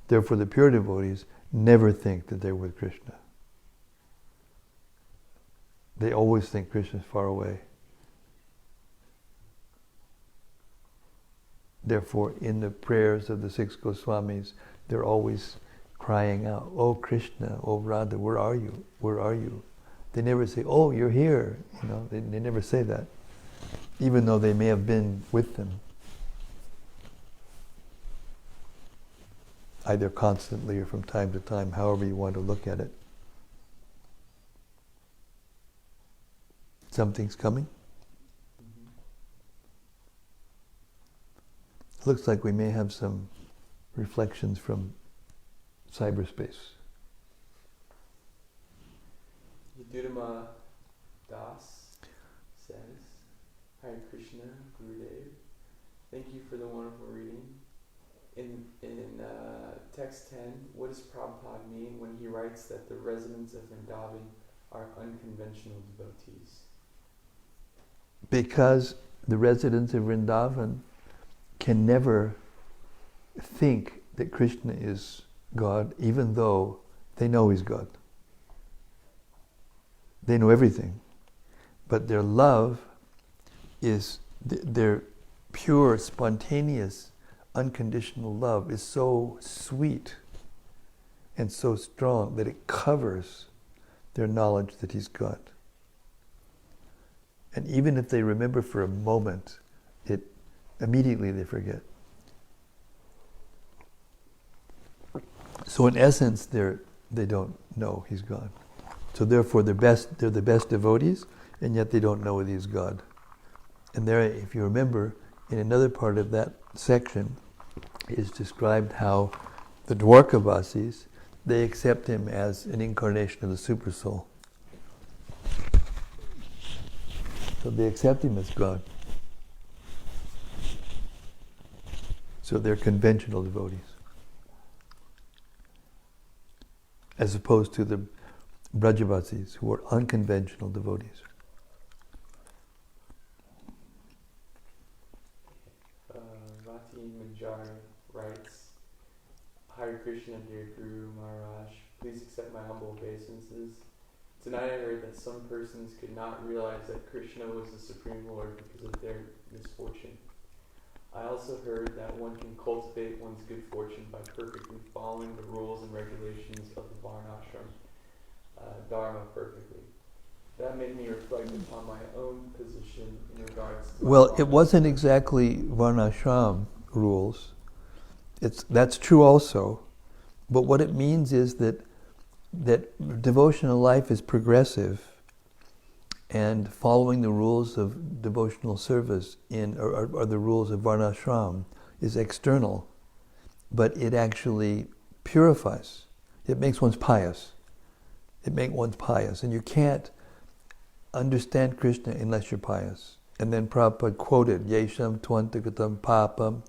Therefore, the pure devotees never think that they're with Krishna. They always think Krishna's far away. Therefore, in the prayers of the 6 Goswamis, they're always crying out, "Oh Krishna, oh Radha, where are you? Where are you?" They never say, "Oh, you're here." You know, they never say that, even though they may have been with them, either constantly or from time to time, however you want to look at it. Something's coming. Looks like we may have some reflections from cyberspace. Yadurama Das says, Hare Krishna, Gurudev. Thank you for the wonderful reading. In text 10, what does Prabhupada mean when he writes that the residents of Vrindavan are unconventional devotees? Because the residents of Vrindavan can never think that Krishna is God, even though they know he's God. They know everything. But their love is, their pure, spontaneous, unconditional love is so sweet and so strong that it covers their knowledge that he's God. And even if they remember for a moment, immediately they forget. So in essence, they don't know he's God. So therefore, they're the best devotees, and yet they don't know that he's God. And there, if you remember, in another part of that section, is described how the Dwarkavasis, they accept him as an incarnation of the super soul. So they accept him as God. So they're conventional devotees, as opposed to the Brajavasis, who are unconventional devotees. Vati Manjari writes, Hare Krishna, dear Guru Maharaj, please accept my humble obeisances. Tonight I heard that some persons could not realize that Krishna was the Supreme Lord because of their misfortune. I also heard that one can cultivate one's good fortune by perfectly following the rules and regulations of the Varnashram Dharma perfectly. That made me reflect upon my own position in regards to... Well, it wasn't exactly Varnashram rules. That's true also. But what it means is that devotional life is progressive, and following the rules of devotional service or the rules of Varnashram is external, but it actually purifies. It makes one's pious. And you can't understand Krishna unless you're pious. And then Prabhupada quoted, Yesham twantagatam papam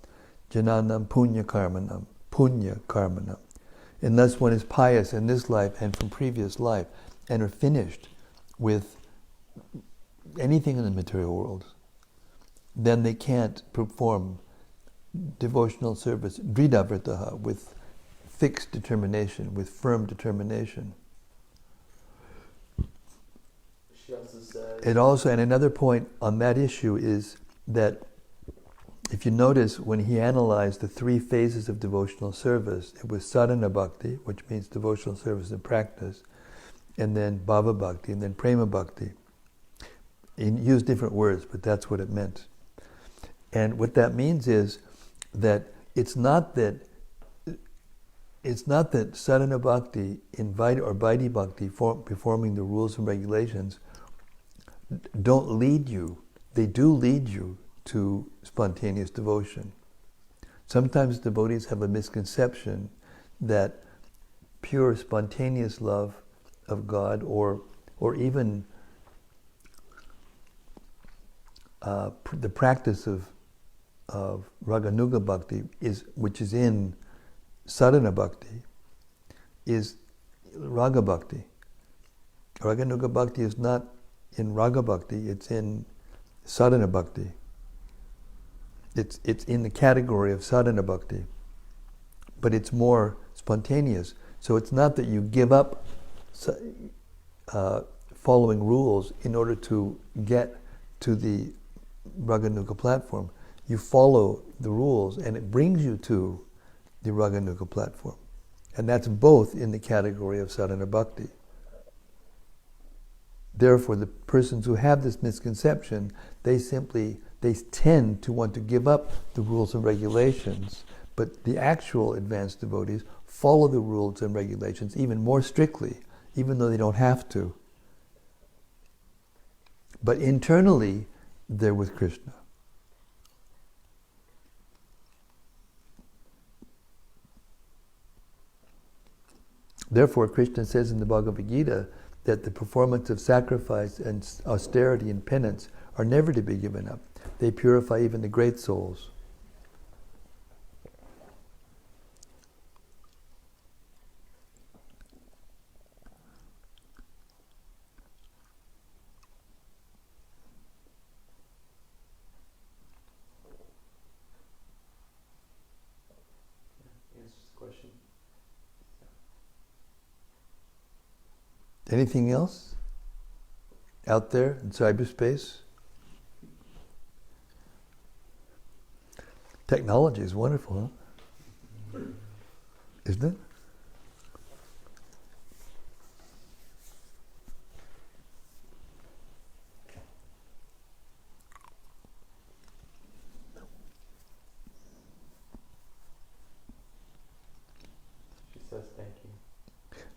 jananam punya karmanam. Unless one is pious in this life and from previous life and are finished with anything in the material world, then they can't perform devotional service, dridavrataha, with fixed determination, with firm determination. She also says... It also, and another point on that issue is that if you notice, when he analyzed the 3 phases of devotional service, it was sadhana bhakti, which means devotional service and practice, and then bhava bhakti, and then prema bhakti. He used different words, but that's what it meant. And what that means is that it's not that sadhana bhakti or vaidhi bhakti, performing the rules and regulations, don't lead you. They do lead you to spontaneous devotion. Sometimes devotees have a misconception that pure spontaneous love of God or even the practice of Raganuga Bhakti, which is in sadhana bhakti is raga bhakti. Raganuga bhakti is not in raga bhakti, it's in sadhana bhakti. It's in the category of sadhana bhakti, but it's more spontaneous. So it's not that you give up following rules in order to get to the Raganuga platform. You follow the rules and it brings you to the Raganuga platform. And that's both in the category of sadhana bhakti. Therefore, the persons who have this misconception, they tend to want to give up the rules and regulations, but the actual advanced devotees follow the rules and regulations even more strictly, even though they don't have to. But internally, they're with Krishna. Therefore, Krishna says in the Bhagavad Gita that the performance of sacrifice and austerity and penance are never to be given up. They purify even the great souls. Question. Anything else out there in cyberspace? Technology is wonderful, huh? Isn't it? She says thank you.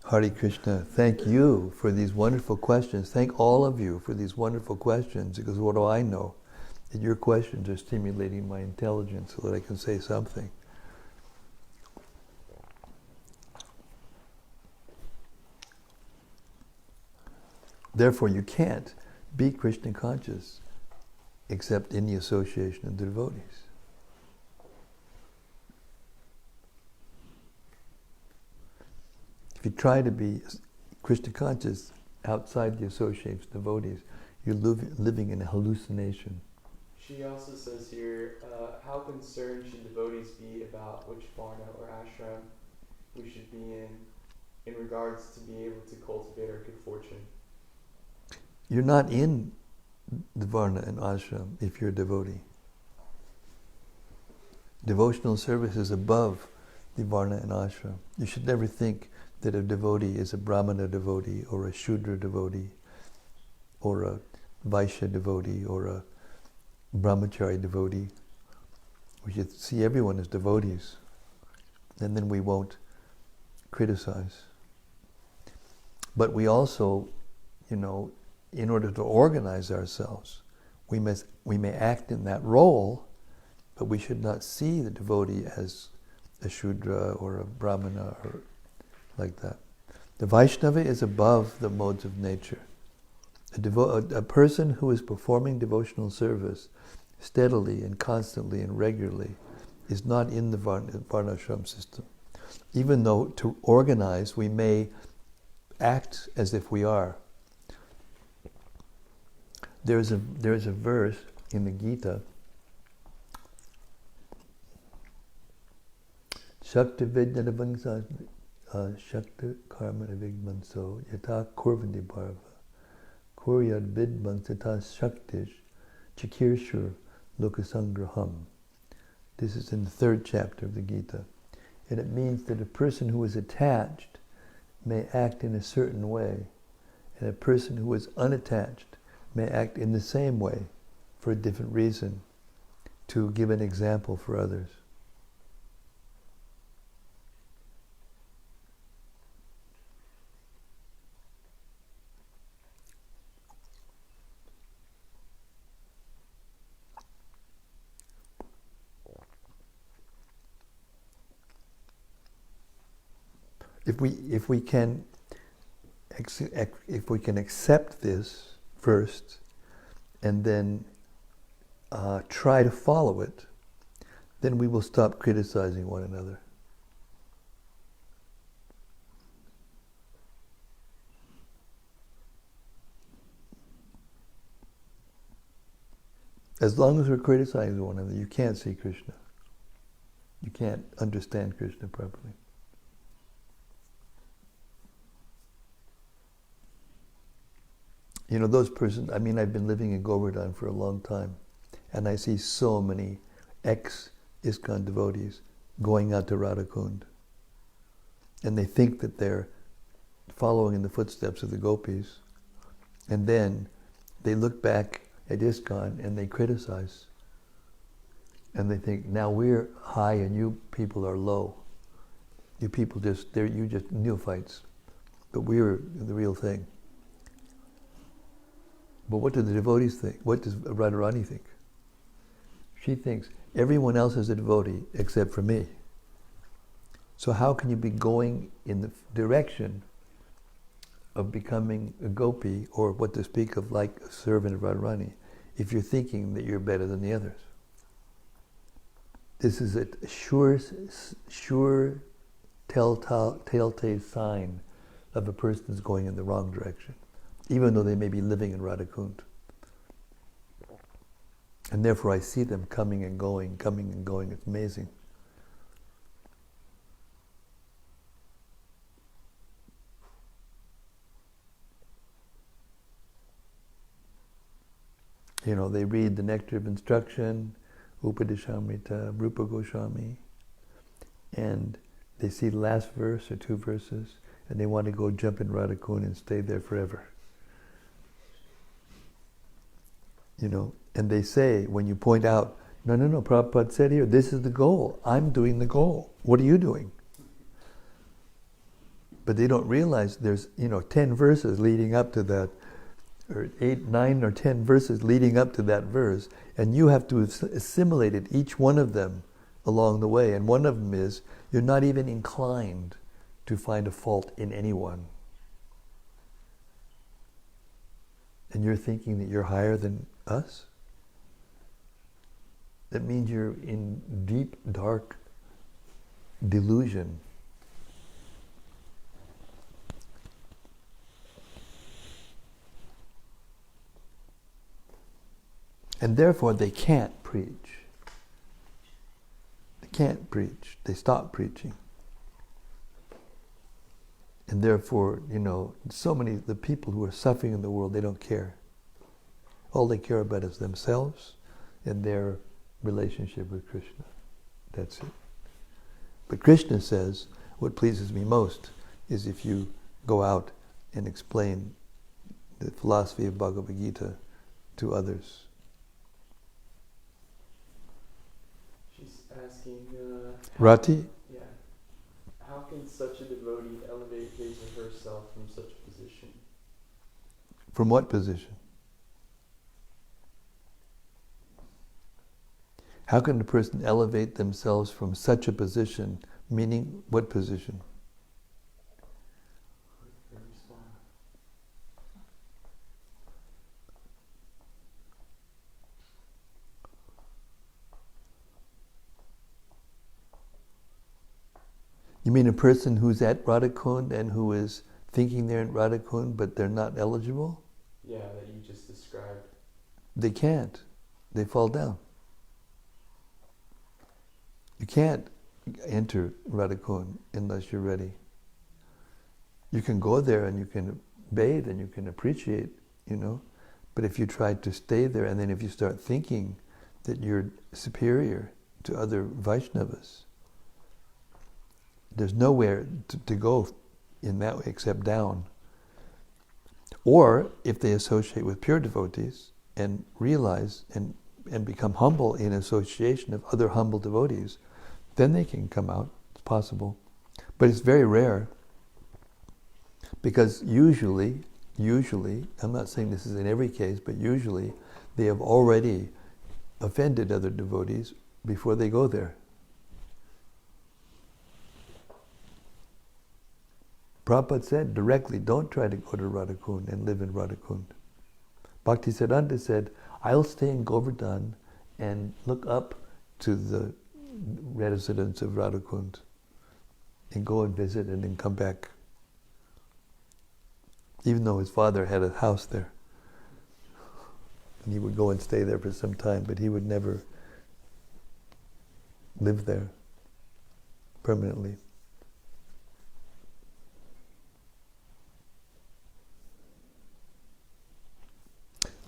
Hare Krishna, thank you for these wonderful questions. Thank all of you for these wonderful questions, because what do I know? That your questions are stimulating my intelligence so that I can say something. Therefore, you can't be Krishna conscious except in the association of the devotees. If you try to be Krishna conscious outside the association of devotees, you're living in a hallucination. She also says here, how concerned should devotees be about which varna or ashram we should be in regards to being able to cultivate our good fortune? You're not in the varna and ashram if you're a devotee. Devotional service is above the varna and ashram. You should never think that a devotee is a brahmana devotee or a shudra devotee or a vaishya devotee or a brahmachari devotee. We should see everyone as devotees, and then we won't criticize. But we also, in order to organize ourselves, we may act in that role, but we should not see the devotee as a shudra or a brahmana or like that. The Vaishnava is above the modes of nature. A person who is performing devotional service steadily and constantly and regularly is not in the varnashram system. Even though to organize we may act as if we are. There is a verse in the Gita, Shakti Vidyadavangsa Shakti Karma Vigmanso Yata Kurvandi Bharva Kuryad Vidmansata Shaktish Chikirshur Lokasangraham. This is in the 3rd chapter of the Gita. And it means that a person who is attached may act in a certain way, and a person who is unattached may act in the same way for a different reason, to give an example for others. If we can accept this first, and then try to follow it, then we will stop criticizing one another. As long as we're criticizing one another, you can't see Krishna. You can't understand Krishna properly. You know, those persons, I mean, I've been living in Govardhan for a long time, and I see so many ex-ISKCON devotees going out to Radhakund. And they think that they're following in the footsteps of the gopis, and then they look back at ISKCON and they criticize. And they think, now we're high and you people are low. You people you just neophytes. But we're the real thing. But what do the devotees think? What does Radharani think? She thinks everyone else is a devotee except for me. So how can you be going in the direction of becoming a gopi, or what to speak of like a servant of Radharani, if you're thinking that you're better than the others? This is a sure telltale sign of a person who's going in the wrong direction, even though they may be living in Radhakund. And therefore I see them coming and going. It's amazing. You know, they read the Nectar of Instruction, Upadeshamrita, Rupa Goswami, and they see the last verse or two verses, and they want to go jump in Radhakund and stay there forever. You know, and they say, when you point out, no, Prabhupada said here, this is the goal. I'm doing the goal. What are you doing? But they don't realize there's, 10 verses leading up to that, or 8, 9, or 10 verses leading up to that verse, and you have to have assimilated each one of them along the way. And one of them is, you're not even inclined to find a fault in anyone. And you're thinking that you're higher than us? That means you're in deep, dark delusion. And therefore they can't preach. They can't preach. They stop preaching. And therefore, so many the people who are suffering in the world, they don't care. All they care about is themselves and their relationship with Krishna. That's it. But Krishna says, what pleases me most is if you go out and explain the philosophy of Bhagavad Gita to others. She's asking, Rati? Yeah. How can such a devotee elevate his or herself from such a position? From what position? How can a person elevate themselves from such a position? Meaning, what position? You mean a person who's at Radhakund and who is thinking they're in Radhakund but they're not eligible? Yeah, that you just described. They can't. They fall down. You can't enter Radhakund unless you're ready. You can go there and you can bathe and you can appreciate, but if you try to stay there and then if you start thinking that you're superior to other Vaishnavas, there's nowhere to go in that way except down. Or if they associate with pure devotees and realize and become humble in association of other humble devotees, then they can come out. It's possible. But it's very rare. Because usually, I'm not saying this is in every case, but usually they have already offended other devotees before they go there. Prabhupada said directly, don't try to go to Radhakund and live in Radhakund. Bhaktisiddhanta said, I'll stay in Govardhan and look up to the residents of Radhakund and go and visit and then come back. Even though his father had a house there. And he would go and stay there for some time, but he would never live there permanently.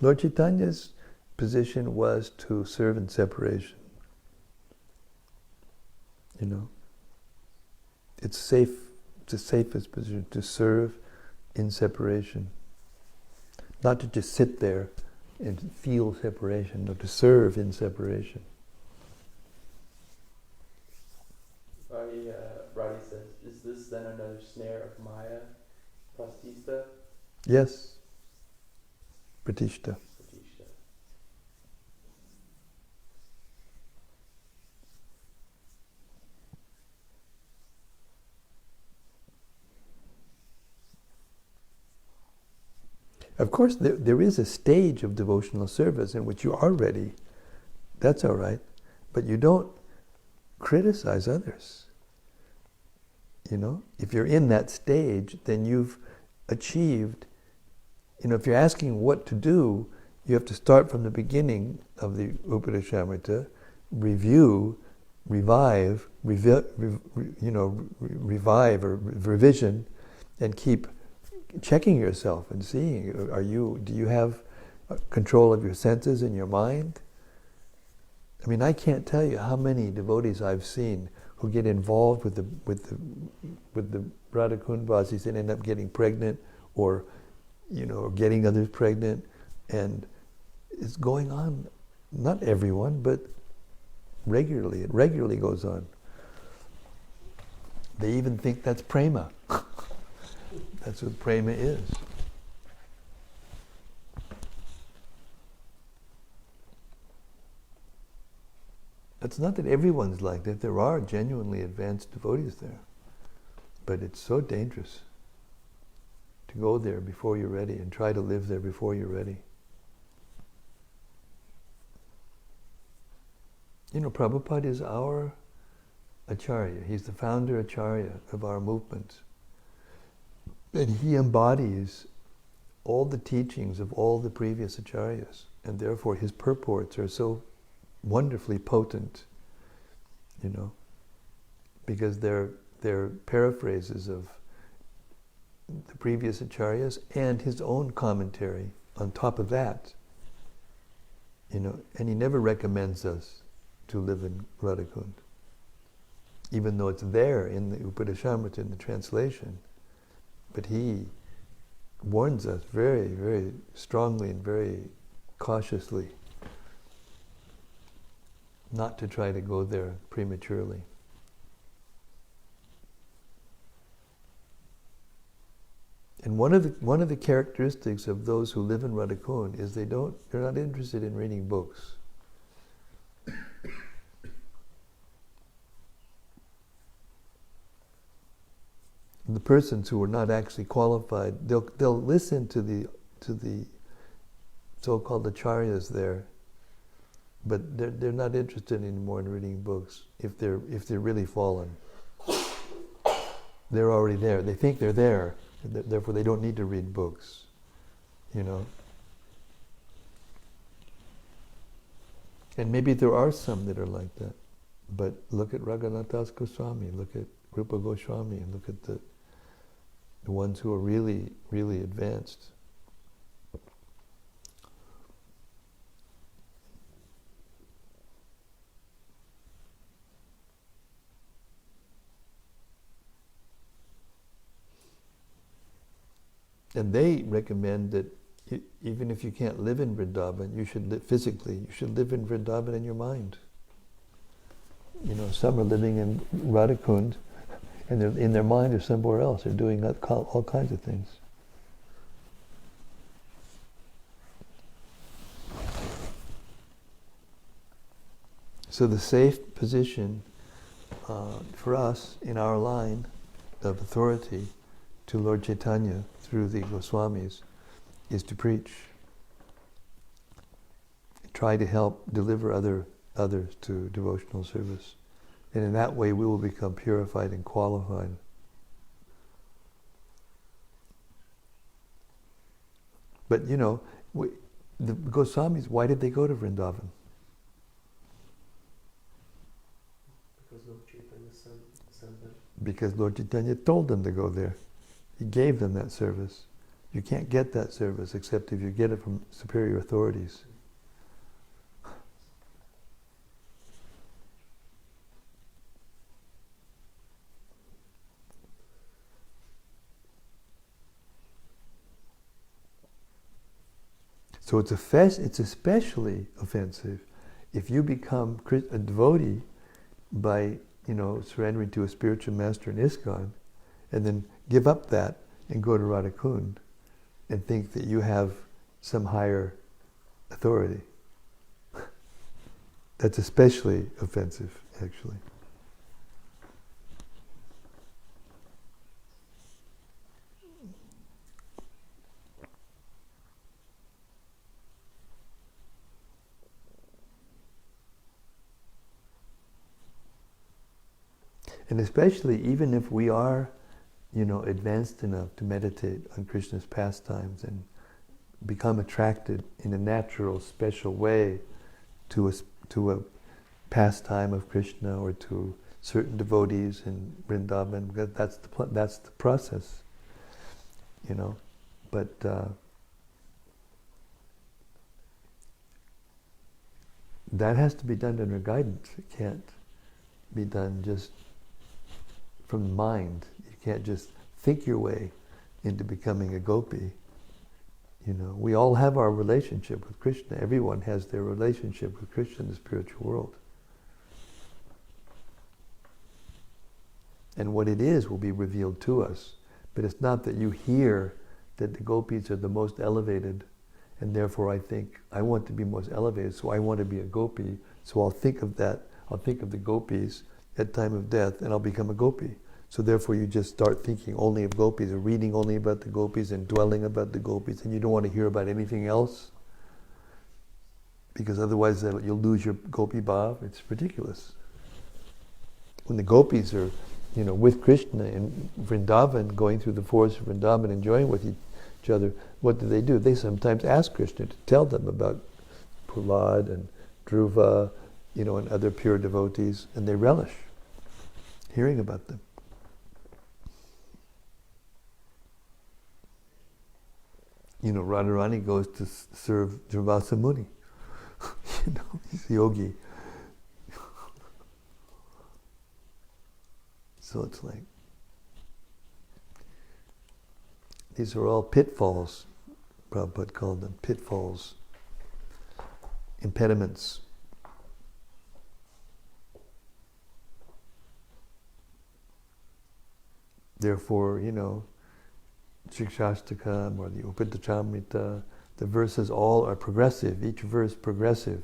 Lord Chaitanya's position was to serve in separation. You know, it's safe. It's the safest position to serve in separation, not to just sit there and feel separation, but to serve in separation. Radhi says, is this then another snare of Maya, Pastista? Yes, Pratishta. Pratishta. Of course, there is a stage of devotional service in which you are ready. That's all right. But you don't criticize others. You know, if you're in that stage, then you've achieved, you know, if you're asking what to do, you have to start from the beginning of the Upadeshamrita, review, revive or revision, and keep checking yourself and seeing, do you have control of your senses and your mind? I mean, I can't tell you how many devotees I've seen who get involved with the Radha Kundvasis and end up getting pregnant, or getting others pregnant, and it's going on. Not everyone, but regularly. It regularly goes on. They even think that's prema. That's what prema is. It's not that everyone's like that. There are genuinely advanced devotees there. But it's so dangerous to go there before you're ready and try to live there before you're ready. You know, Prabhupada is our Acharya. He's the founder Acharya of our movement. And he embodies all the teachings of all the previous Acharyas. And therefore his purports are so wonderfully potent, because they're paraphrases of the previous Acharyas and his own commentary on top of that. And he never recommends us to live in Radhakund, even though it's there in the Upadeshamrita, in the translation. But he warns us very, very strongly and very cautiously not to try to go there prematurely. And one of the characteristics of those who live in Radhakund is they're not interested in reading books. The persons who are not actually qualified, they'll listen to the so-called acharyas there, but they're not interested anymore in reading books if they're really fallen. They're already there. They think they're there, therefore they don't need to read books. And maybe there are some that are like that, but look at Raghunath Das Goswami, look at Rupa Goswami, and look at the ones who are really, really advanced. And they recommend that even if you can't live in Vrindavan, you should live physically, you should live in Vrindavan in your mind. Some are living in Radhakund, and they're in their mind or somewhere else. They're doing all kinds of things. So the safe position for us in our line of authority to Lord Chaitanya through the Goswamis is to preach. Try to help deliver others to devotional service. And in that way we will become purified and qualified. But The Goswamis, why did they go to Vrindavan? Because Lord Chaitanya sent them. Because Lord Chaitanya told them to go there. He gave them that service. You can't get that service except if you get it from superior authorities. So it's especially offensive if you become a devotee by, surrendering to a spiritual master in ISKCON, and then give up that and go to Radha Kund and think that you have some higher authority. That's especially offensive, actually. And especially even if we are, advanced enough to meditate on Krishna's pastimes and become attracted in a natural, special way to a pastime of Krishna or to certain devotees in Vrindavan, because that's the process, But that has to be done under guidance. It can't be done just from the mind. You can't just think your way into becoming a gopi. We all have our relationship with Krishna. Everyone has their relationship with Krishna in the spiritual world. And what it is will be revealed to us. But it's not that you hear that the gopis are the most elevated, and therefore I think, I want to be most elevated, so I want to be a gopi, so I'll think of that, I'll think of the gopis at time of death, and I'll become a gopi. So therefore you just start thinking only of gopis, or reading only about the gopis, and dwelling about the gopis, and you don't want to hear about anything else, because otherwise you'll lose your gopi bhav. It's ridiculous. When the gopis are, with Krishna in Vrindavan, going through the forest of Vrindavan, enjoying with each other, what do? They sometimes ask Krishna to tell them about Prahlad and Dhruva, and other pure devotees, and they relish hearing about them. Radharani goes to serve Durvasa Muni. He's a yogi. So it's like, these are all pitfalls, Prabhupada called them, pitfalls, impediments. Therefore, Shikshastakam or the Upadachamrita, the verses all are progressive, each verse progressive.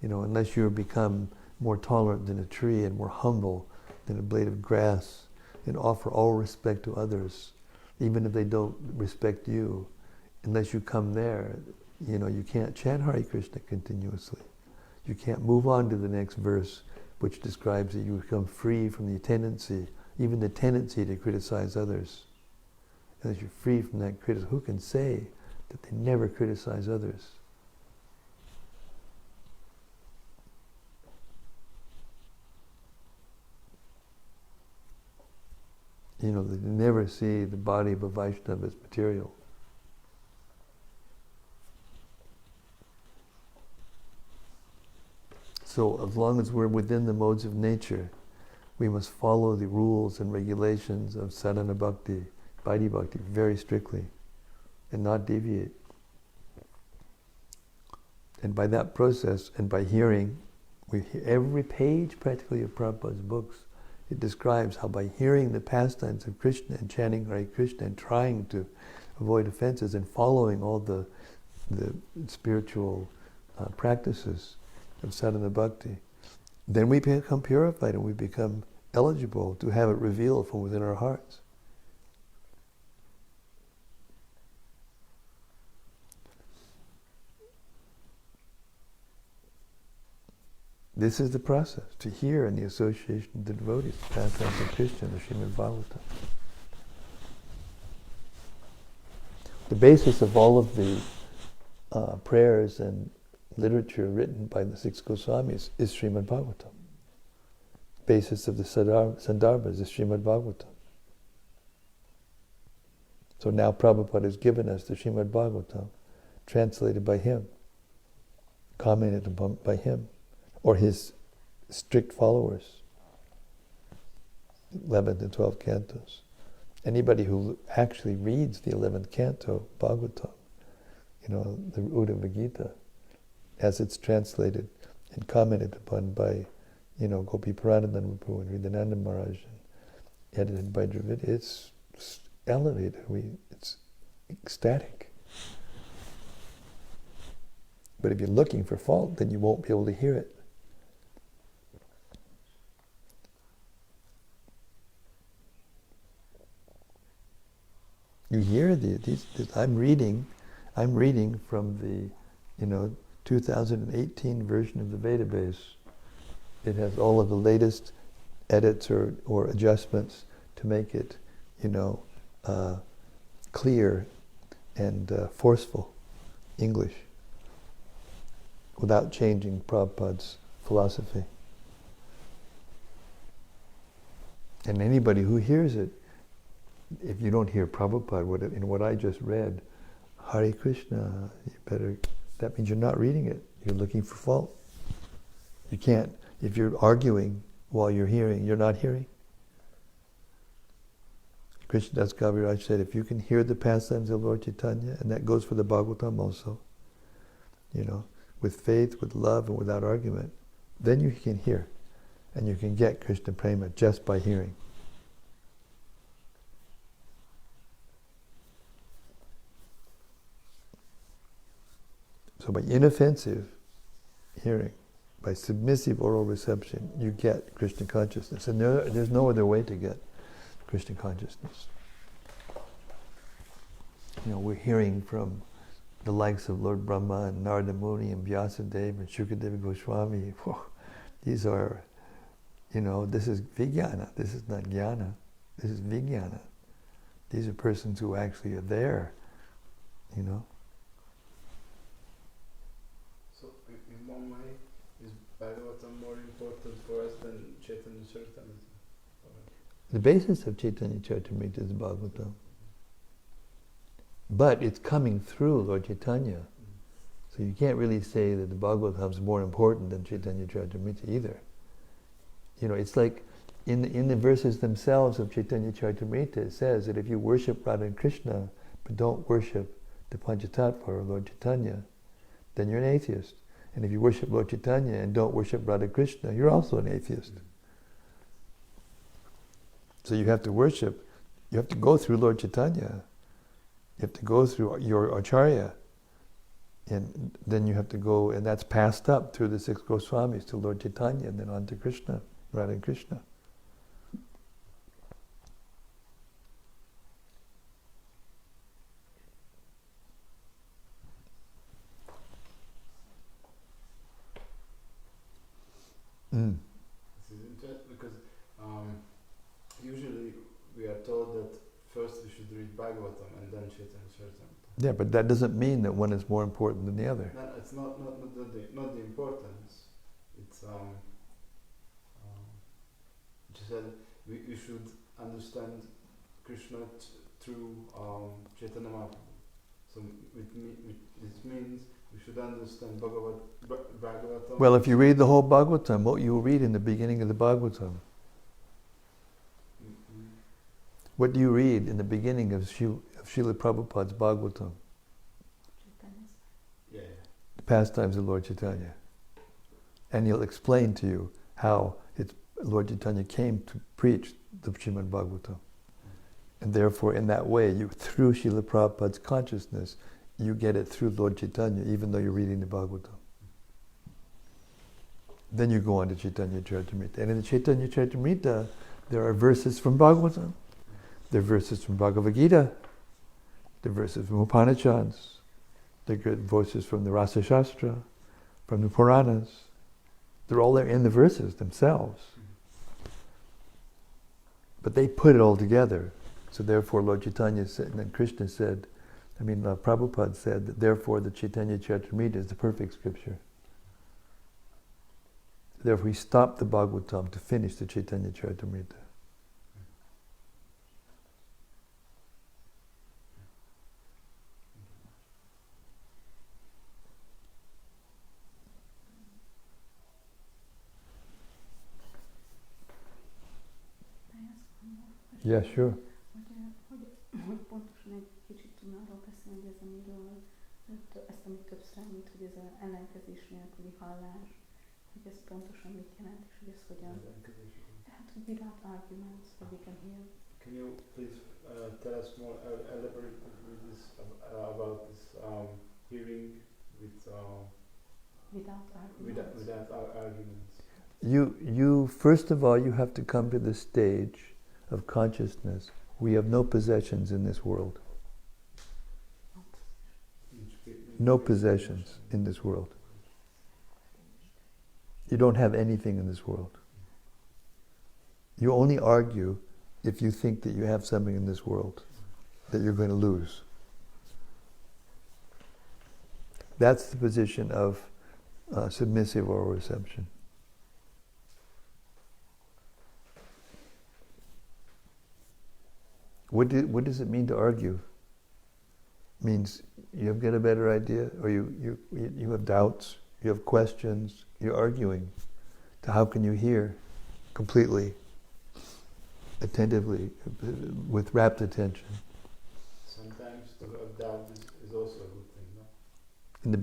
Unless you become more tolerant than a tree and more humble than a blade of grass and offer all respect to others, even if they don't respect you, unless you come there, you can't chant Hare Krishna continuously. You can't move on to the next verse, which describes that you become free from the tendency, even the tendency to criticize others. Unless you're free from that criticism, who can say that they never criticize others? They never see the body of a Vaishnava as material. So as long as we're within the modes of nature, we must follow the rules and regulations of sadhana bhakti, Vaidhi bhakti, very strictly, and not deviate. And by that process, and by hearing, every page practically of Prabhupada's books, it describes how by hearing the pastimes of Krishna and chanting Hare Krishna and trying to avoid offenses and following all the spiritual practices of sadhana bhakti, then we become purified and we become eligible to have it revealed from within our hearts. This is the process, to hear in the association of the devotees, the pastimes of Krishna, the Srimad-Bhagavatam. The basis of all of the prayers and literature written by the 6 Goswamis is Srimad-Bhagavatam. Basis of the Sandarbhas is Srimad-Bhagavatam. So now Prabhupada has given us the Srimad-Bhagavatam, translated by him, commented upon by him, or his strict followers, 11th and 12th cantos. Anybody who actually reads the 11th canto, Bhagavatam, the Uddhava Gita, as it's translated and commented upon by, Gopi Paranandan Prabhu and Riddhananda Maharaj, and edited by Dravid, it's elevated. It's ecstatic. But if you're looking for fault, then you won't be able to hear it. You hear these. I'm reading from the, 2018 version of the Vedabase. It has all of the latest edits or adjustments to make it, clear and forceful English, without changing Prabhupada's philosophy. And anybody who hears it, if you don't hear Prabhupada in what I just read, Hare Krishna, that means you're not reading it. You're looking for fault. You can't, if you're arguing while you're hearing, you're not hearing. Krishna Das Kaviraj said, if you can hear the pastimes of Lord Chaitanya, and that goes for the Bhagavatam also, with faith, with love, and without argument, then you can hear. And you can get Krishna Prema just by hearing. So by inoffensive hearing, by submissive oral reception, you get Krishna consciousness. And there's no other way to get Krishna consciousness. We're hearing from the likes of Lord Brahma and Narada Muni and Vyasadeva and Shukadeva Goswami. Whew, these are, this is Vijnana. This is not Jnana. This is Vijnana. These are persons who actually are there, So in one way, is Bhagavatam more important for us than Chaitanya Charitamrita? The basis of Chaitanya Charitamrita is Bhagavatam. But it's coming through Lord Chaitanya. So you can't really say that the Bhagavatam is more important than Chaitanya Charitamrita either. It's like in the verses themselves of Chaitanya Charitamrita, it says that if you worship Radha and Krishna, but don't worship the Panchatattva or Lord Chaitanya, then you're an atheist. And if you worship Lord Chaitanya and don't worship Radha Krishna, you're also an atheist. So you have to worship, you have to go through Lord Chaitanya. You have to go through your Acharya. And then you have to go, and that's passed up through the 6 Goswamis to Lord Chaitanya, and then on to Krishna, Radha and Krishna. This is interesting because usually we are told that first we should read Bhagavatam and then Chaitanya Charitamrita. Yeah, but that doesn't mean that one is more important than the other. No, it's not the importance. It's just that we should understand Krishna through Chaitanya Mahaprabhu. So this means we should understand Bhagavatam. Well, if you read the whole Bhagavatam, what you will read in the beginning of the Bhagavatam? What do you read in the beginning of Srila Prabhupada's Bhagavatam? Yeah. The pastimes of Lord Chaitanya. And he'll explain to you how Lord Chaitanya came to preach the Srimad Bhagavatam. And therefore, in that way, through Srila Prabhupada's consciousness, you get it through Lord Chaitanya, even though you're reading the Bhagavatam. Then you go on to Chaitanya Charitamrita. And in the Chaitanya Charitamrita, there are verses from Bhagavatam. There are verses from Bhagavad Gita. There are verses from Upanishads. There are verses from the Rasa Shastra, from the Puranas. They're all there in the verses themselves. But they put it all together. So therefore Lord Chaitanya said, and then Krishna said, I mean, Prabhupada said that therefore the Chaitanya Charitamrita is the perfect scripture. Therefore he stopped the Bhagavatam to finish the Chaitanya Charitamrita. Yeah, sure. Hogy pontosan egy kicsit tudna arról beszélni, hogy ez amiről, ezt amit többször említ, hogy ez az ellenkezés nélküli hallás, hogy ez pontosan mit jelent, és hogy ez hogyan. Hát, hogy without arguments, that we can hear. Can you please tell us more, elaborate with this, about this hearing Without arguments. without arguments? You first of all, you have to come to the stage of consciousness. We have no possessions in this world. No possessions in this world. You don't have anything in this world. You only argue if you think that you have something in this world that you're going to lose. That's the position of submissive oral reception. What does it mean to argue? It means you have got a better idea, or you have doubts, you have questions, you're arguing. So how can you hear completely, attentively, with rapt attention? Sometimes to have doubt is also a good thing, no? In the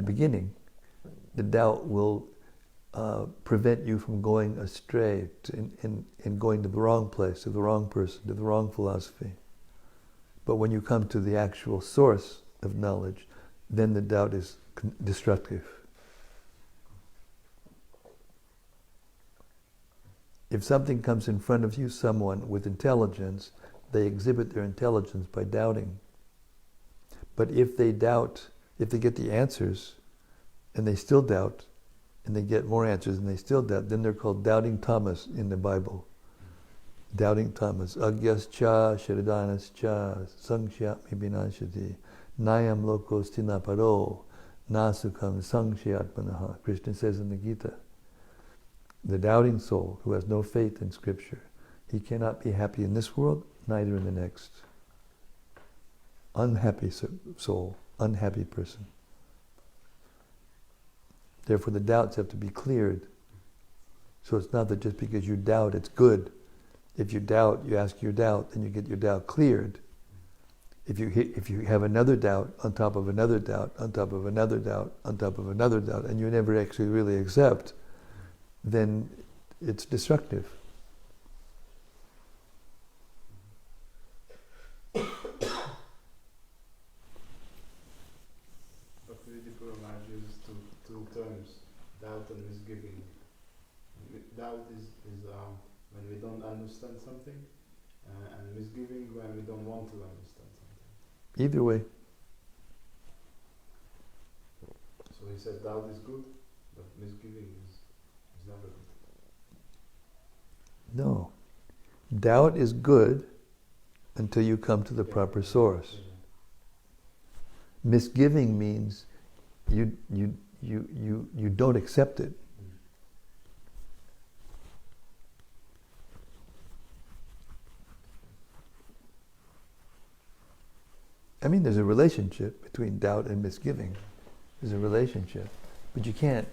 beginning, the doubt will prevent you from going astray and going to the wrong place, to the wrong person, to the wrong philosophy. But when you come to the actual source of knowledge, then the doubt is destructive. If something comes in front of you, someone with intelligence, they exhibit their intelligence by doubting. But if they doubt, if they get the answers and they still doubt, and they get more answers and they still doubt, then they're called doubting Thomas in the Bible. Doubting Thomas. Agyascha sharidanascha sangshyatmi vinashati nayam lokos tinaparo nasukam sangshyatmanaha. Krishna says in the Gita, the doubting soul who has no faith in Scripture, he cannot be happy in this world, neither in the next. Unhappy soul, unhappy person. Therefore the doubts have to be cleared. So it's not that just because you doubt, it's good. If you doubt, you ask your doubt, then you get your doubt cleared. If you have another doubt on top of another doubt, on top of another doubt, on top of another doubt, and you never actually really accept, then it's destructive. Two terms, doubt and misgiving. Doubt is when we don't understand something, and misgiving when we don't want to understand something. Either way. So he says doubt is good, but misgiving is never good. No. Doubt is good until you come to the proper source. Yeah. Misgiving means you don't accept it. I mean, there's a relationship between doubt and misgiving. There's a relationship. But you can't,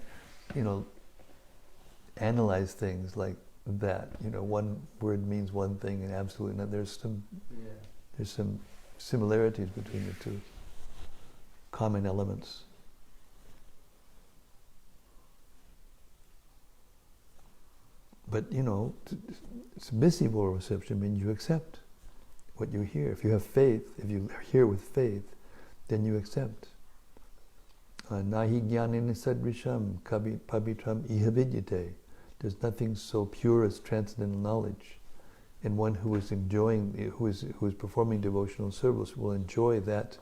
analyze things like that. One word means one thing and absolutely not. There's some similarities between the two. Common elements. But, submissive oral reception means you accept what you hear. If you have faith, if you hear with faith, then you accept. Nahi jnanena sadrisham pavitram iha vidyate. There's nothing so pure as transcendental knowledge. And one who is enjoying, who is performing devotional service will enjoy that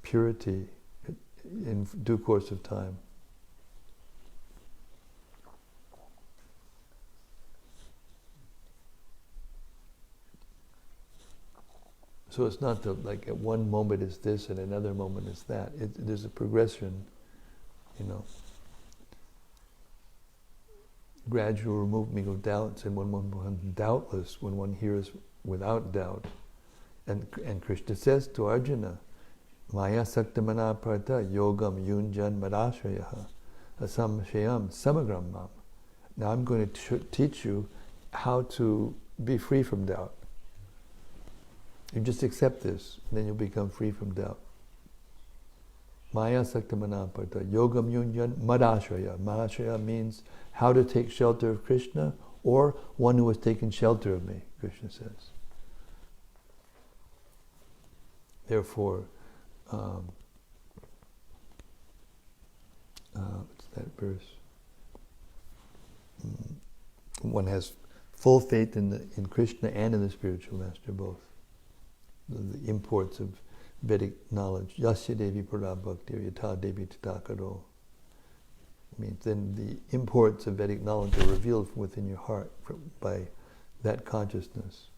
purity in due course of time. So it's not like at one moment it's this and another moment it's that. There's a progression, you know. Gradual removing of doubts, and when one becomes doubtless, when one hears without doubt. And Krishna says to Arjuna, Maya saktamana prata yogam yunjan madashayaha asamshayam samagram mam. Now I'm going to teach you how to be free from doubt. You just accept this, then you'll become free from doubt. Maya saktamana prata yogam yunjan madashraya. Madashraya means how to take shelter of Krishna, or one who has taken shelter of me, Krishna says. Therefore, what's that verse? One has full faith in Krishna and in the spiritual master, both. The imports of Vedic knowledge. Yasya Devi Para Bhaktir Yata Devi Tathakaro. Means then the imports of Vedic knowledge are revealed from within your heart by that consciousness.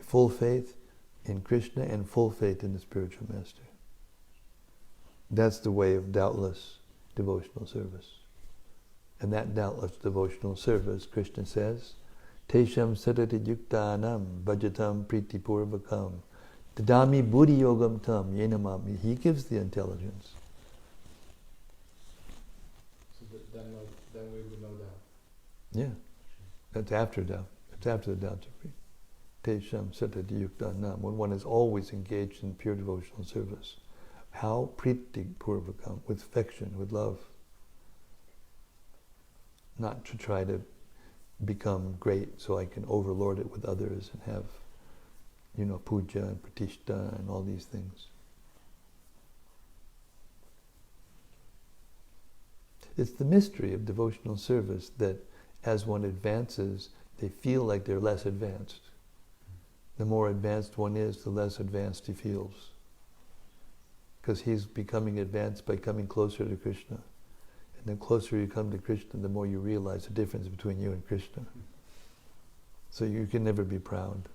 Full faith in Krishna and full faith in the spiritual master. That's the way of doubtless devotional service. And that doubtless devotional service, Krishna says, Tesham Satati Yuktanam Bhajatam Priti Purvakam Tadami Buddhi Yogam Tam Yenamami. He gives the intelligence. Then we will know doubt. Yeah, that's after doubt. It's after the doubts are free. Tesham Satati Yuktanam, when one is always engaged in pure devotional service. How? Priti Purvakam, with affection, with love. Not to try to become great so I can overlord it with others and have, puja and pratishta and all these things. It's the mystery of devotional service that as one advances, they feel like they're less advanced. The more advanced one is, the less advanced he feels. Because he's becoming advanced by coming closer to Krishna. And the closer you come to Krishna, the more you realize the difference between you and Krishna. So you can never be proud.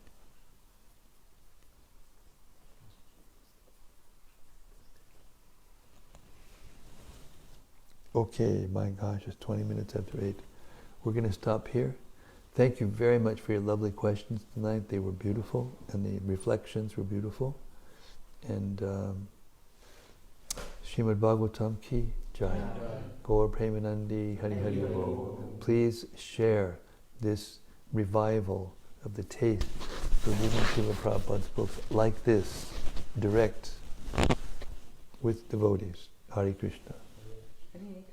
Okay, my gosh, it's 20 minutes after 8. We're going to stop here. Thank you very much for your lovely questions tonight. They were beautiful, and the reflections were beautiful. And Srimad-Bhagavatam ki jai. Gaur Premanandi Hari Hari Bol. Please share this revival of the taste for reading Srila Prabhupada's books like this, direct, with devotees. Hare Krishna. Hare